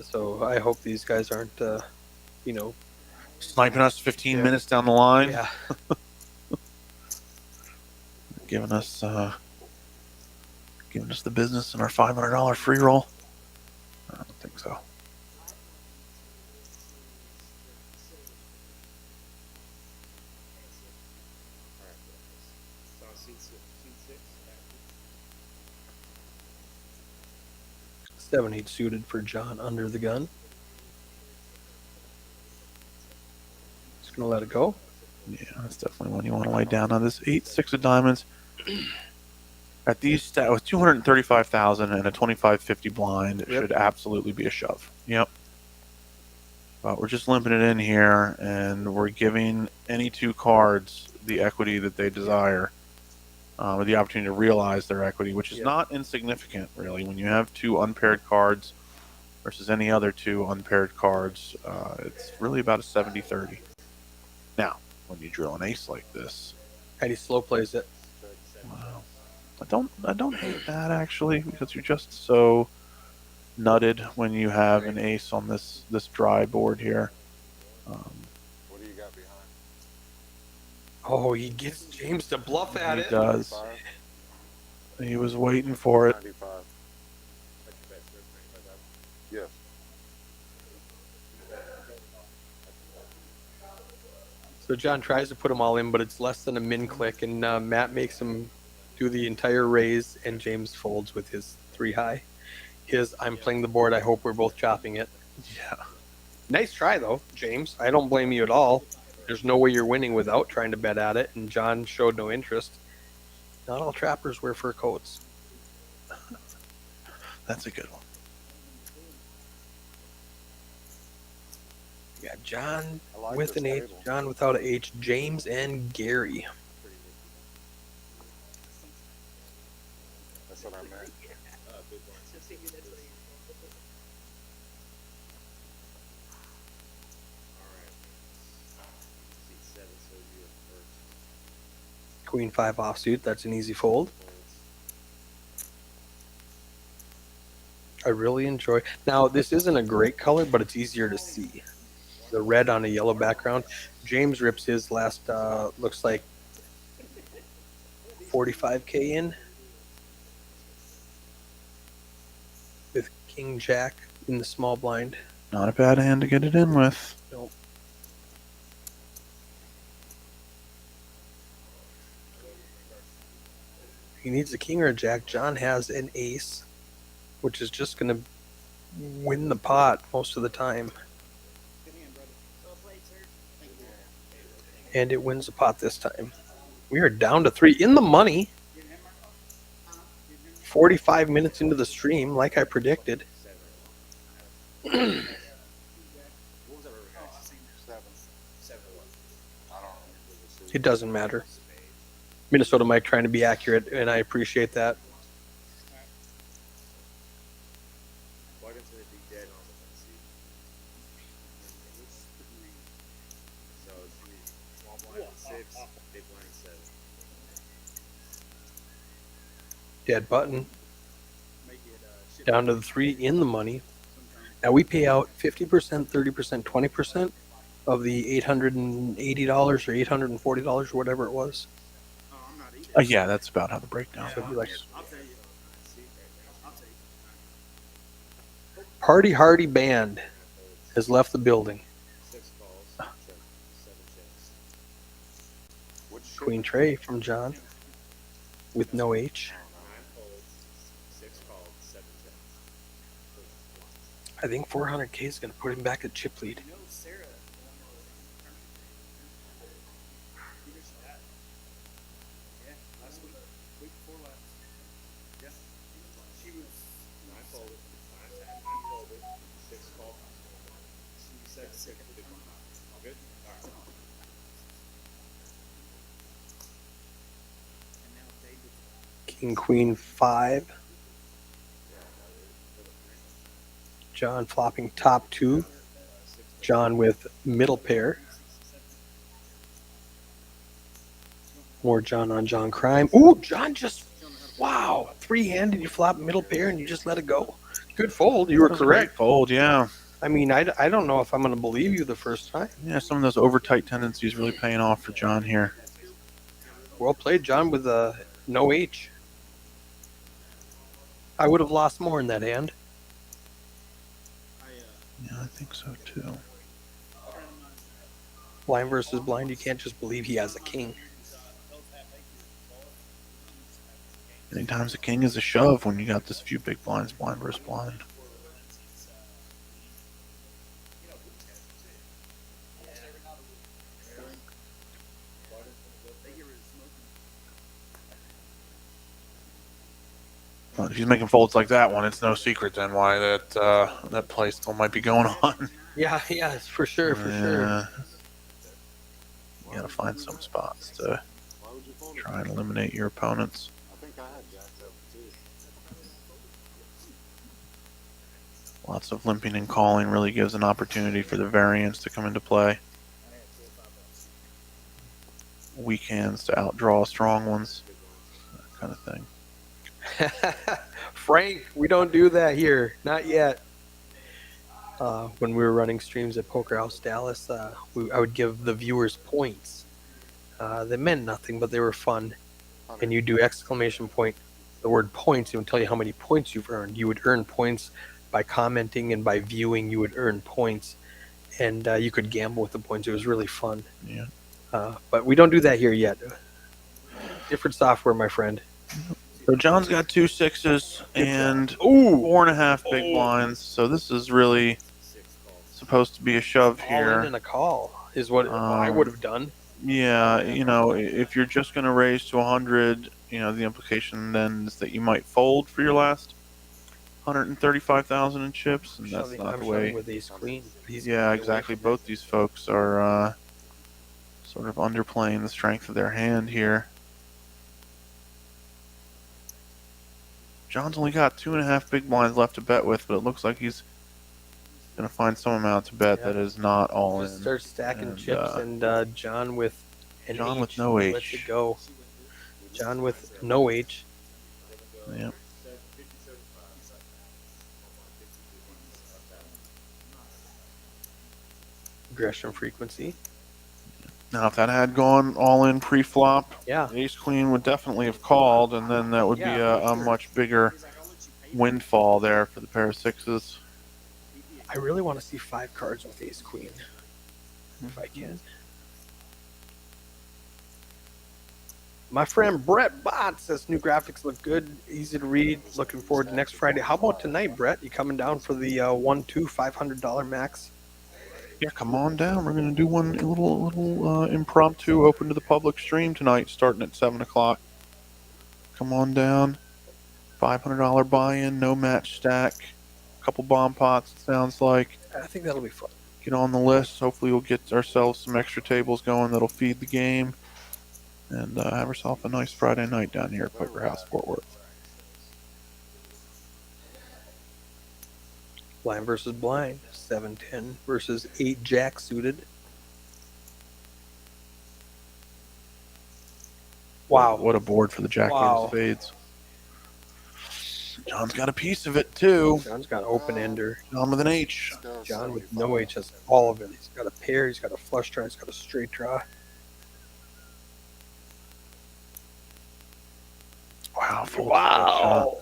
So I hope these guys aren't, Sniping us 15 minutes down the line. Yeah. Giving us the business in our $500 free roll. I don't think so. Seven, 8 suited for John under the gun. Just gonna let it go. Yeah, that's definitely one you want to lay down on this 8-6 of diamonds. At these stats, with 235,000 and a 2550 blind, it should absolutely be a shove. Yep. But we're just limping it in here, and we're giving any 2 cards the equity that they desire, with the opportunity to realize their equity, which is not insignificant, really. When you have 2 unpaired cards versus any other 2 unpaired cards, it's really about a 70-30. Now, when you drill an ace like this, And he slow plays it. wow. I don't hate that, actually, because you're just so nutted when you have an ace on this dry board here. What do you got behind? Oh, he gets James to bluff at He it. does. He was waiting for it. 95. Yes. So John tries to put them all in, but it's less than a min click, and Matt makes him do the entire raise, and James folds with his 3 high. His I'm playing the board. I hope we're both chopping it. Yeah. Nice try though, James. I don't blame you at all. There's no way you're winning without trying to bet at it, and John showed no interest. Not all trappers wear fur coats. That's a good one. We got John I like with this an H, table. John without an H, James and Gary. That's what I meant. Queen 5 offsuit. That's an easy fold. I really enjoy. Now this isn't a great color, but it's easier to see. The red on a yellow background. James rips his last. Looks like 45K in with King Jack in the small blind. Not a bad hand to get it in with. Nope. He needs a king or a jack. John has an ace, which is just going to win the pot most of the time. And it wins the pot this time. We are down to 3 in the money. 45 minutes into the stream, like I predicted. Seven. It doesn't matter. Minnesota Mike trying to be accurate, and I appreciate that. Big blind 7. Dead button. Down to the 3 in the money. Now we pay out 50%, 30%, 20% of the $880 or $840 or whatever it was. Oh, I'm not either. Yeah, that's about how the breakdown So it'd be like works. I'll tell you. See, I'll tell you. Party Hardy Band has left the building. 6 calls, 7 checks. Which Queen Tray from John with no H. 9 folds, 6 calls, 7 checks. I think 400K is going to put him back at chip lead. You know Sarah, who did she have? Yeah, last week before last. Yeah, she was 9 folded, 9 folded, 6 called. You said 6 big one. All good? All right. And now David. King Queen 5. John flopping top 2. John with middle pair. More John on John crime. Ooh, John just, wow, 3-handed. You flop middle pair and you just let it go. Good fold. You were That was a great correct. fold, yeah. I mean, I don't know if I'm going to believe you the first time. Yeah, some of those over tight tendencies really paying off for John here. Well played, John, with no H. I would have lost more in that hand. Yeah, I think so too. Blind versus blind, you can't just believe he has a king. Many times the king is a shove when you got this few big blinds, blind versus blind. Well, if he's making folds like that one, it's no secret then why that play still might be going on. Yeah, for sure, for sure. You gotta find some spots to Why would you fold it? try and eliminate your opponents. I think I had Jack 7 too. Lots of limping and calling really gives an opportunity for the variance to come into play. Weak hands to outdraw strong ones, that kind of thing. Frank, we don't do that here. Not yet. When we were running streams at Poker House Dallas, I would give the viewers points. They meant nothing, but they were fun. And you do exclamation point, the word points, it would tell you how many points you've earned. You would earn points by commenting, and by viewing, you would earn points. And you could gamble with the points. It was really fun. Yeah. But we don't do that here yet. Different software, my friend. So John's got 2 6s and Ooh, 4.5 big blinds. So this is really supposed to be a shove all in here. and a call is what I would have done. Yeah, you know, if you're just going to raise to 100, you know, the implication then is that you might fold for your last 135,000 in chips, and that's not the way. With ace queen. Yeah, exactly. Both these folks are sort of underplaying the strength of their hand here. John's only got 2.5 big blinds left to bet with, but it looks like he's going to find some amount to bet that is not all in. Just start stacking And, chips, and John with an John H with no H. lets it go. John with no H. Yeah. Aggression frequency. Now, if that had gone all in pre-flop, Yeah. Ace Queen would definitely have called, and then that would be a much bigger windfall there for the pair of 6s. I really want to see 5 cards with ace queen, if I can. My friend Brett Bott says new graphics look good, easy to read. Looking forward to next Friday. How about tonight, Brett? You coming down for the 1-2 $500 max? Yeah, come on down. We're gonna do one little impromptu open to the public stream tonight, starting at 7 o'clock. Come on down. $500 buy-in, no match stack, a couple bomb pots. It sounds like. I think that'll be fun. Get on the list. Hopefully, we'll get ourselves some extra tables going that'll feed the game, and have ourselves a nice Friday night down here at Poker House Fort Worth. Blind versus blind. 7-10 versus 8 jack suited. Wow. What a board for the Jack Eight Wow. of Spades. John's got a piece of it too. John's got open ender. John with an H. Let's go John with 75. no H has all of it. He's got a pair. He's got a flush draw. He's got a straight draw. Wow. Fold Wow.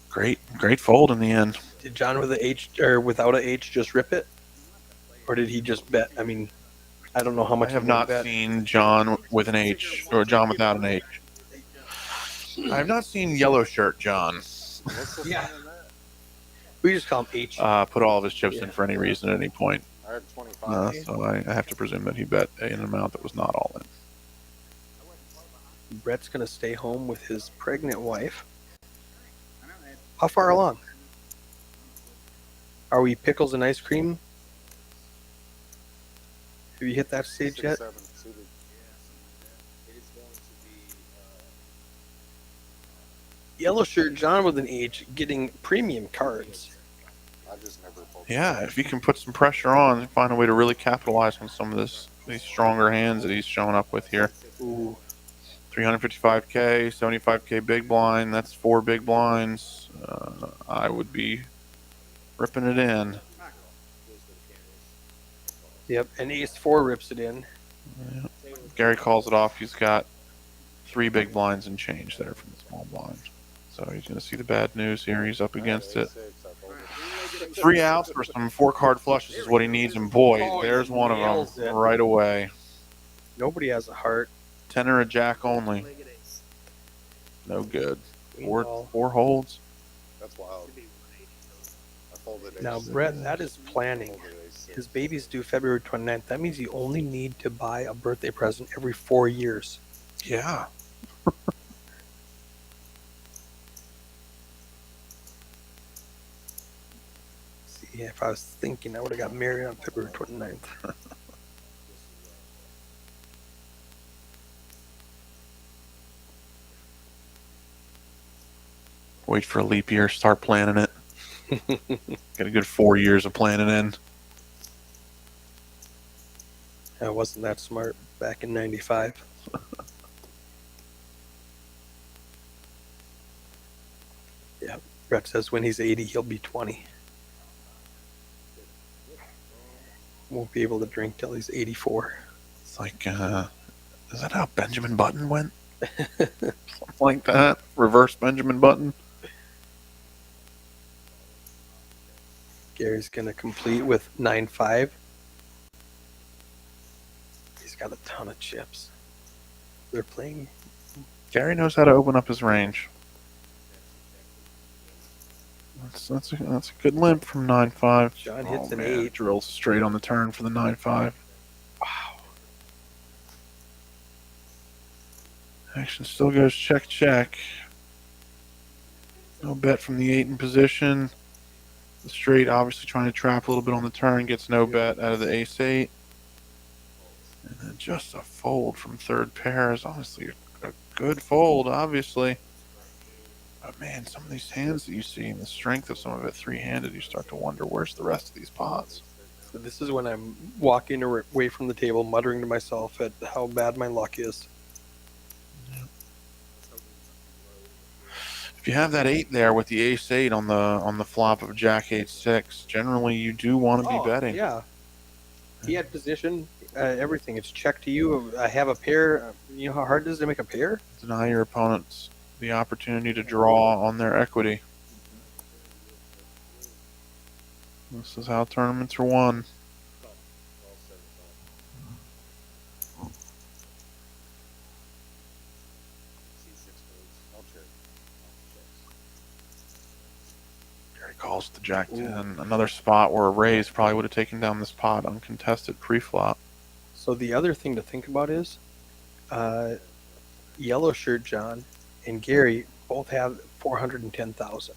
Great fold in the end. Did John with a H or without a H just rip it, or did he just bet? I mean, I don't know how much. I have he not bet. seen John with an H or John without an H. I have not seen yellow shirt John What's the Yeah. fun in that? We just call him H. put all of his chips in Yeah. for any reason at any point. I had 25. So I have to presume that he bet an amount that was not all in. Brett's gonna stay home with his pregnant wife. How far along? Are we pickles and ice cream? Have you hit that stage yet? 6 7 suited. It is going to be Yellow shirt John with an H getting premium cards. I just never folded. Yeah, if you can put some pressure on and find a way to really capitalize on some of these stronger hands that he's showing up with here. Ooh. 355K, 75K big blind. That's 4 big blinds. I would be ripping it in. Yep, and Ace 4 rips it in. Gary calls it off. He's got 3 big blinds and change there from the small blind. So he's going to see the bad news here. He's up against it. 6, I folded. 3 outs for some 4-card flushes is what he needs. And boy, Oh, there's he one of nails them it. right away. Nobody has a heart. 10 or a jack only. No good. Queen Four holds. That's wild. I folded ace Now, six. Brett, that is planning. Folded ace six. His baby's due February 29th. That means you only need to buy a birthday present every 4 years. Yeah. See, if I was thinking, I would have got married on February 29th. Wait for a leap year. Start planning it. Get a good 4 years of planning in. I wasn't that smart back in 95. Yeah, Brett says when he's 80, he'll be 20. Won't be able to drink till he's 84. It's like, is that how Benjamin Button went? Something like that. Reverse Benjamin Button. Gary's going to complete with 9-5. He's got a ton of chips. They're playing. Gary knows how to open up his range. That's a good limp from 9-5. John hits an man, 8. Drills straight on the turn for the 9-5. Wow. Action still goes check, check. No bet from the 8 in position. The straight obviously trying to trap a little bit on the turn. Gets no bet out of the ace 8. And then just a fold from third pair is honestly a good fold, obviously. But man, some of these hands that you see and the strength of some of it three-handed, you start to wonder where's the rest of these pots. So this is when I'm walking away from the table, muttering to myself at how bad my luck is. If you have that 8 there with the ace 8 on the flop of jack 8-6, generally you do want to be betting. Yeah. He had position, everything. It's check to you. I have a pair. You know how hard it is to make a pair? Deny your opponents the opportunity to draw on their equity. This is how tournaments are won. I'll check. Gary calls the jack 10. Another spot where a raise probably would have taken down this pot uncontested pre-flop. So the other thing to think about is Yellow Shirt John and Gary both have 410,000.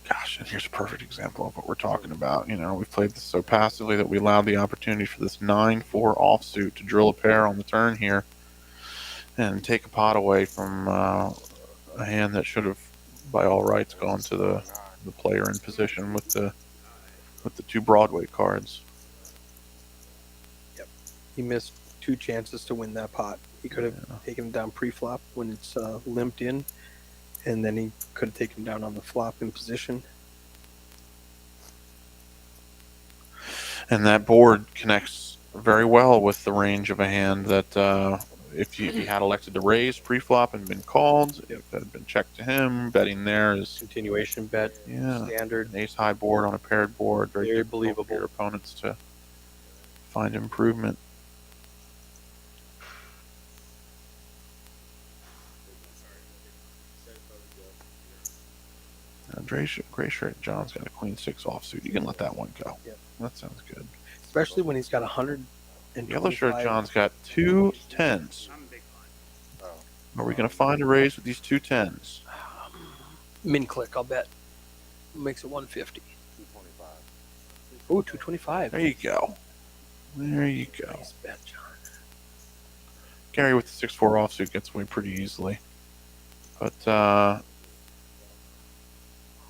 Gosh, and here's a perfect example of what we're talking about. You know, we've played this so passively that we allowed the opportunity for this 9-4 offsuit to drill a pair on the turn here and take a pot away from a hand that should have, by all rights, gone to the player in position with the 2 Broadway cards. He missed 2 chances to win that pot. He could have taken him down pre-flop when it's limped in, and then he could have taken him down on the flop in position. And that board connects very well with the range of a hand that if he had elected to raise pre-flop and been called, if it had been checked to him, betting there is Continuation bet, standard. an ace-high board on a paired board. Very difficult believable for your opponents to find improvement. Gray shirt John's got a queen 6 offsuit. You can let that one go. Yep. That sounds good. Especially when he's got 125. Yellow shirt John's got 2 10s. I'm a big blind. Are we going to find a raise with these 2 10s? Min click, I'll bet. Makes it 150. 225. Oh, 225. There you go. There you go. Nice bet, John. Gary with the 6-4 offsuit gets away pretty easily. But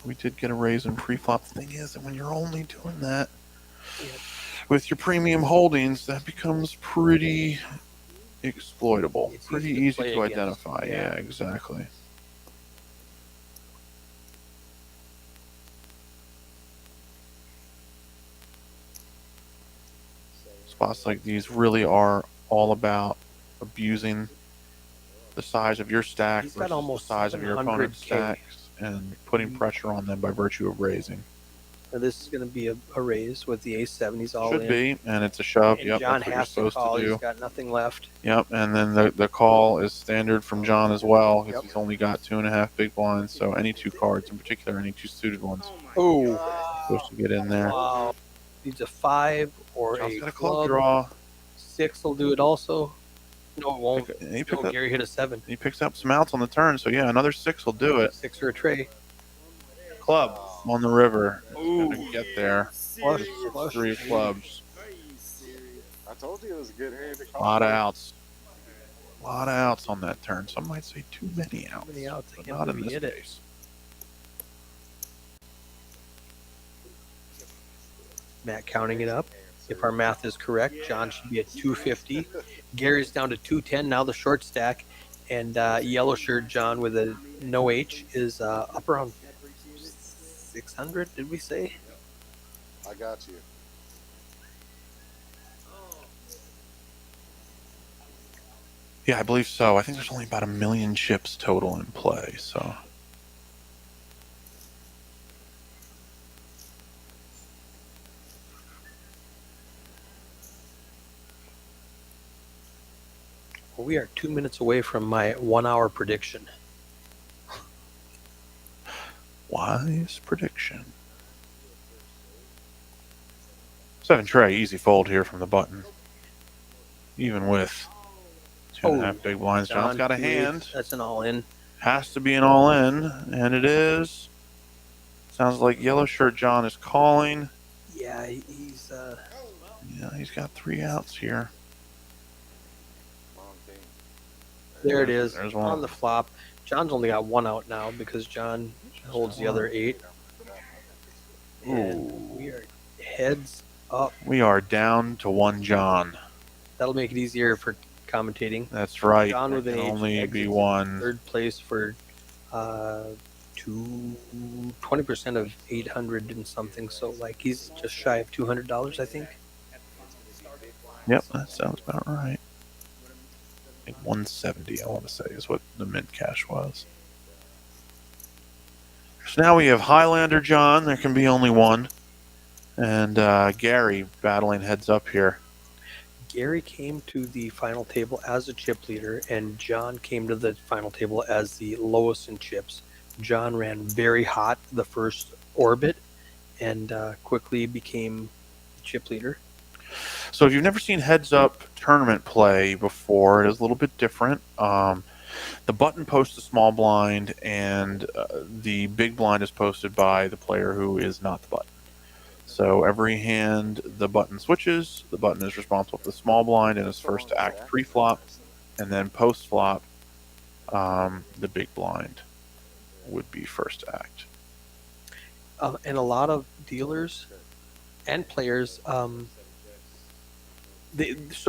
we did get a raise in pre-flop. The thing is that when you're only doing that with your premium holdings, that becomes pretty exploitable. It's pretty easy to easy play to against. identify. Yeah. Yeah, exactly. Spots like these really are all about abusing the size of your stack He's got versus almost the size of your opponent's 700K. stacks and putting pressure on them by virtue of raising. Now this is going to be a raise with the ace-7. He's all Should in. be, and it's a shove. And Yep, John that's what you're has to supposed call. to do. He's got nothing left. Yep, and then the call is standard from John as well because Yep. he's only got 2.5 big blinds. So any 2 cards, in particular, any 2 suited ones, Oh my Oh, supposed to get in there. wow. Needs a 5 or John's a got a club club. draw. 6 will do it also. No, it won't. And he, No, Gary hit a 7. he picks up some outs on the turn. So yeah, another 6 will do it. 6 or a tray. Club on the river. It's Ooh. gonna get there. Flush, flush. 3 of clubs. Are you serious? I told you it was a good hand to A call. lot of outs. A lot of outs on that turn. Some might say too many outs. Too many outs. I But can't not in believe he this hit it. case. Matt counting it up. If our math is correct, John should be at 250. Gary's down to 210. Now the short stack. And yellow shirt John with a no H is up around 600, did we say? I got you. Yeah, I believe so. I think there's only about 1 million chips total in play. So Well, we are 2 minutes away from my 1 hour prediction. wise prediction. 7 tray, easy fold here from the button. Even with 2.5 big blinds, John's got a 2/8. hand. That's an all in. Has to be an all in, and it is. Sounds like yellow shirt John is calling. Yeah, he's Yeah, he's got 3 outs here. Wrong thing. there. It is There's one. on the flop. John's only got 1 out now because John holds the other 8. And we are heads up. We are down to 1 John. That'll make it easier for commentating. That's right. John with There an can H only be exits 1. Third place for 20% of 800 and something. So like he's just shy of $200, I think. Yep, that sounds about right. I think 170, I want to say, is what the mint cash was. So now we have Highlander John. There can be only 1. And Gary battling heads up here. Gary came to the final table as a chip leader, and John came to the final table as the lowest in chips. John ran very hot the first orbit and quickly became the chip leader. So if you've never seen heads up tournament play before, it is a little bit different. The button posts a small blind, and the big blind is posted by the player who is not the button. So every hand the button switches, the button is responsible for the small blind and is first to act pre-flop, and then post-flop, the big blind would be first to act. And a lot of dealers and players, so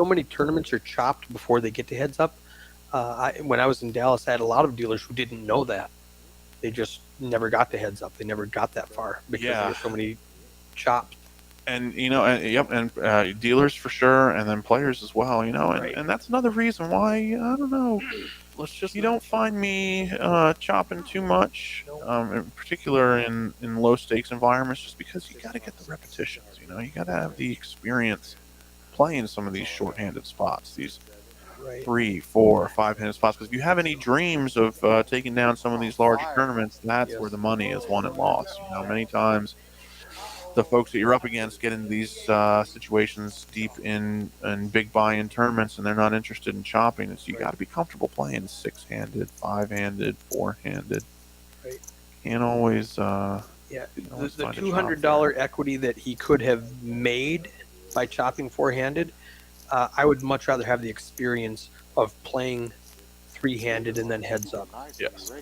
many tournaments are chopped before they get to heads up. When I was in Dallas, I had a lot of dealers who didn't know that. They just never got the heads up. They never got that far because Yeah. there's so many chops. And dealers for sure, and then players as well. Right. And that's another reason why I don't know. You don't find me chopping too much, in particular in low stakes environments, just because you got to get the repetitions. You got to have the experience playing some of these short-handed spots, these Right. 3, 4, 5-handed spots. Because if you have any dreams of taking down some of these larger tournaments, that's where the money is won and lost. Many times the folks that you're up against get into these situations deep in big buy-in tournaments, and they're not interested in chopping. It's you got to be comfortable playing 6-handed, 5-handed, 4-handed. Right. Can't always. The $200 equity that he could have made by chopping 4-handed, I would much rather have the experience of playing 3-handed and then heads up. Yes.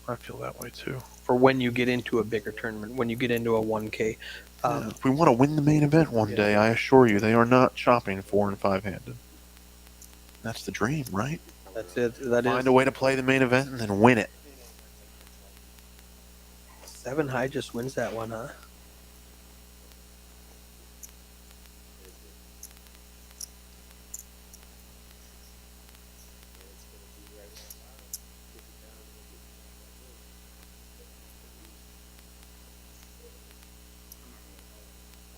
I feel that way too. For when you get into a bigger tournament, when you get into a 1K. If we want to win the main event one day, I assure you, they are not chopping 4- and 5-handed. That's the dream, right? That's it. Find a way to play the main event and then win it. 7 high just wins that one, huh?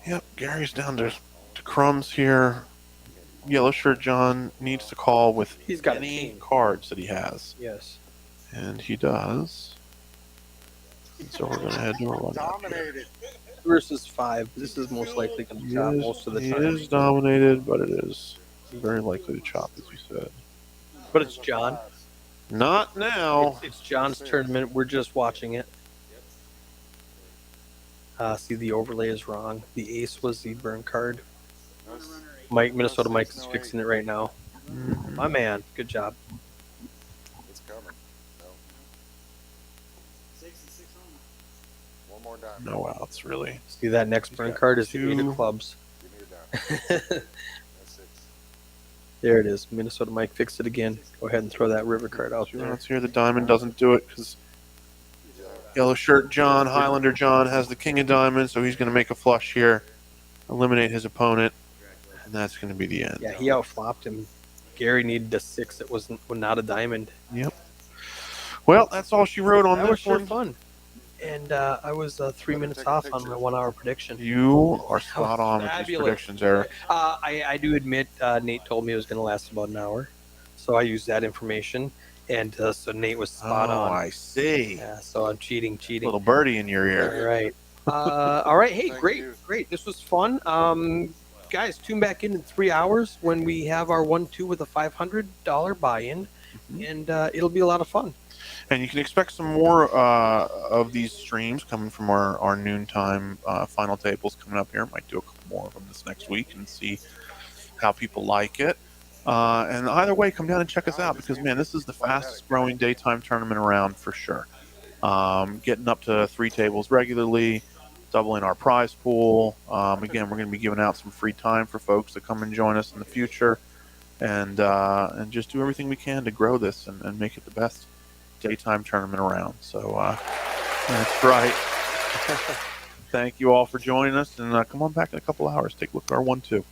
Yep, Gary's down to crumbs here. Yellow Shirt John needs to call with He's got any cards that he has. Yes. And he does. And so we're going to head to a run. Dominated. Versus 5. This is most likely going to chop most of the time. He is dominated, but it is very likely to chop, as you said. But it's John. Not now. It's John's tournament. We're just watching it. See, the overlay is wrong. The ace was the burn card. Minnesota Mike is fixing it right now. My man, good job. It's coming. No. 6 and 6 on. One more dime. No outs, really. See, that next burn card is the 8 2. of clubs. Give me a dime. That's 6. There it is. Minnesota Mike fixed it again. Go ahead and throw that river card out 2 there. outs here. The diamond doesn't do it because Yellow Shirt John, Highlander John, has the king of diamonds, so he's going to make a flush here, eliminate his opponent, and that's going to be the end. Yeah, he outflopped him. Gary needed a 6 that was not a diamond. Yep. Well, that's all she wrote on That was this sure one. fun. And I was 3 minutes off on my 1 hour prediction. You are spot on with these Fabulous. predictions, Eric. I do admit Nate told me it was going to last about an hour. So I used that information. And so Nate was spot on. I see. Yeah, so I'm cheating. Little birdie in your ear. All right. All right. Hey, Thank great. you. Great. This was fun. Guys, tune back in 3 hours when we have our 1-2 with a $500 buy-in. And it'll be a lot of fun. And you can expect some more of these streams coming from our noontime final tables coming up here. Might do a couple more of them this next week and see how people like it. And either way, come down and check us out because, man, this is the fastest growing daytime tournament around for sure. Getting up to 3 tables regularly, doubling our prize pool. Again, we're going to be giving out some free time for folks to come and join us in the future and just do everything we can to grow this and make it the best daytime tournament around. So that's right. Thank you all for joining us, and come on back in a couple hours. Take a look at our 1-2.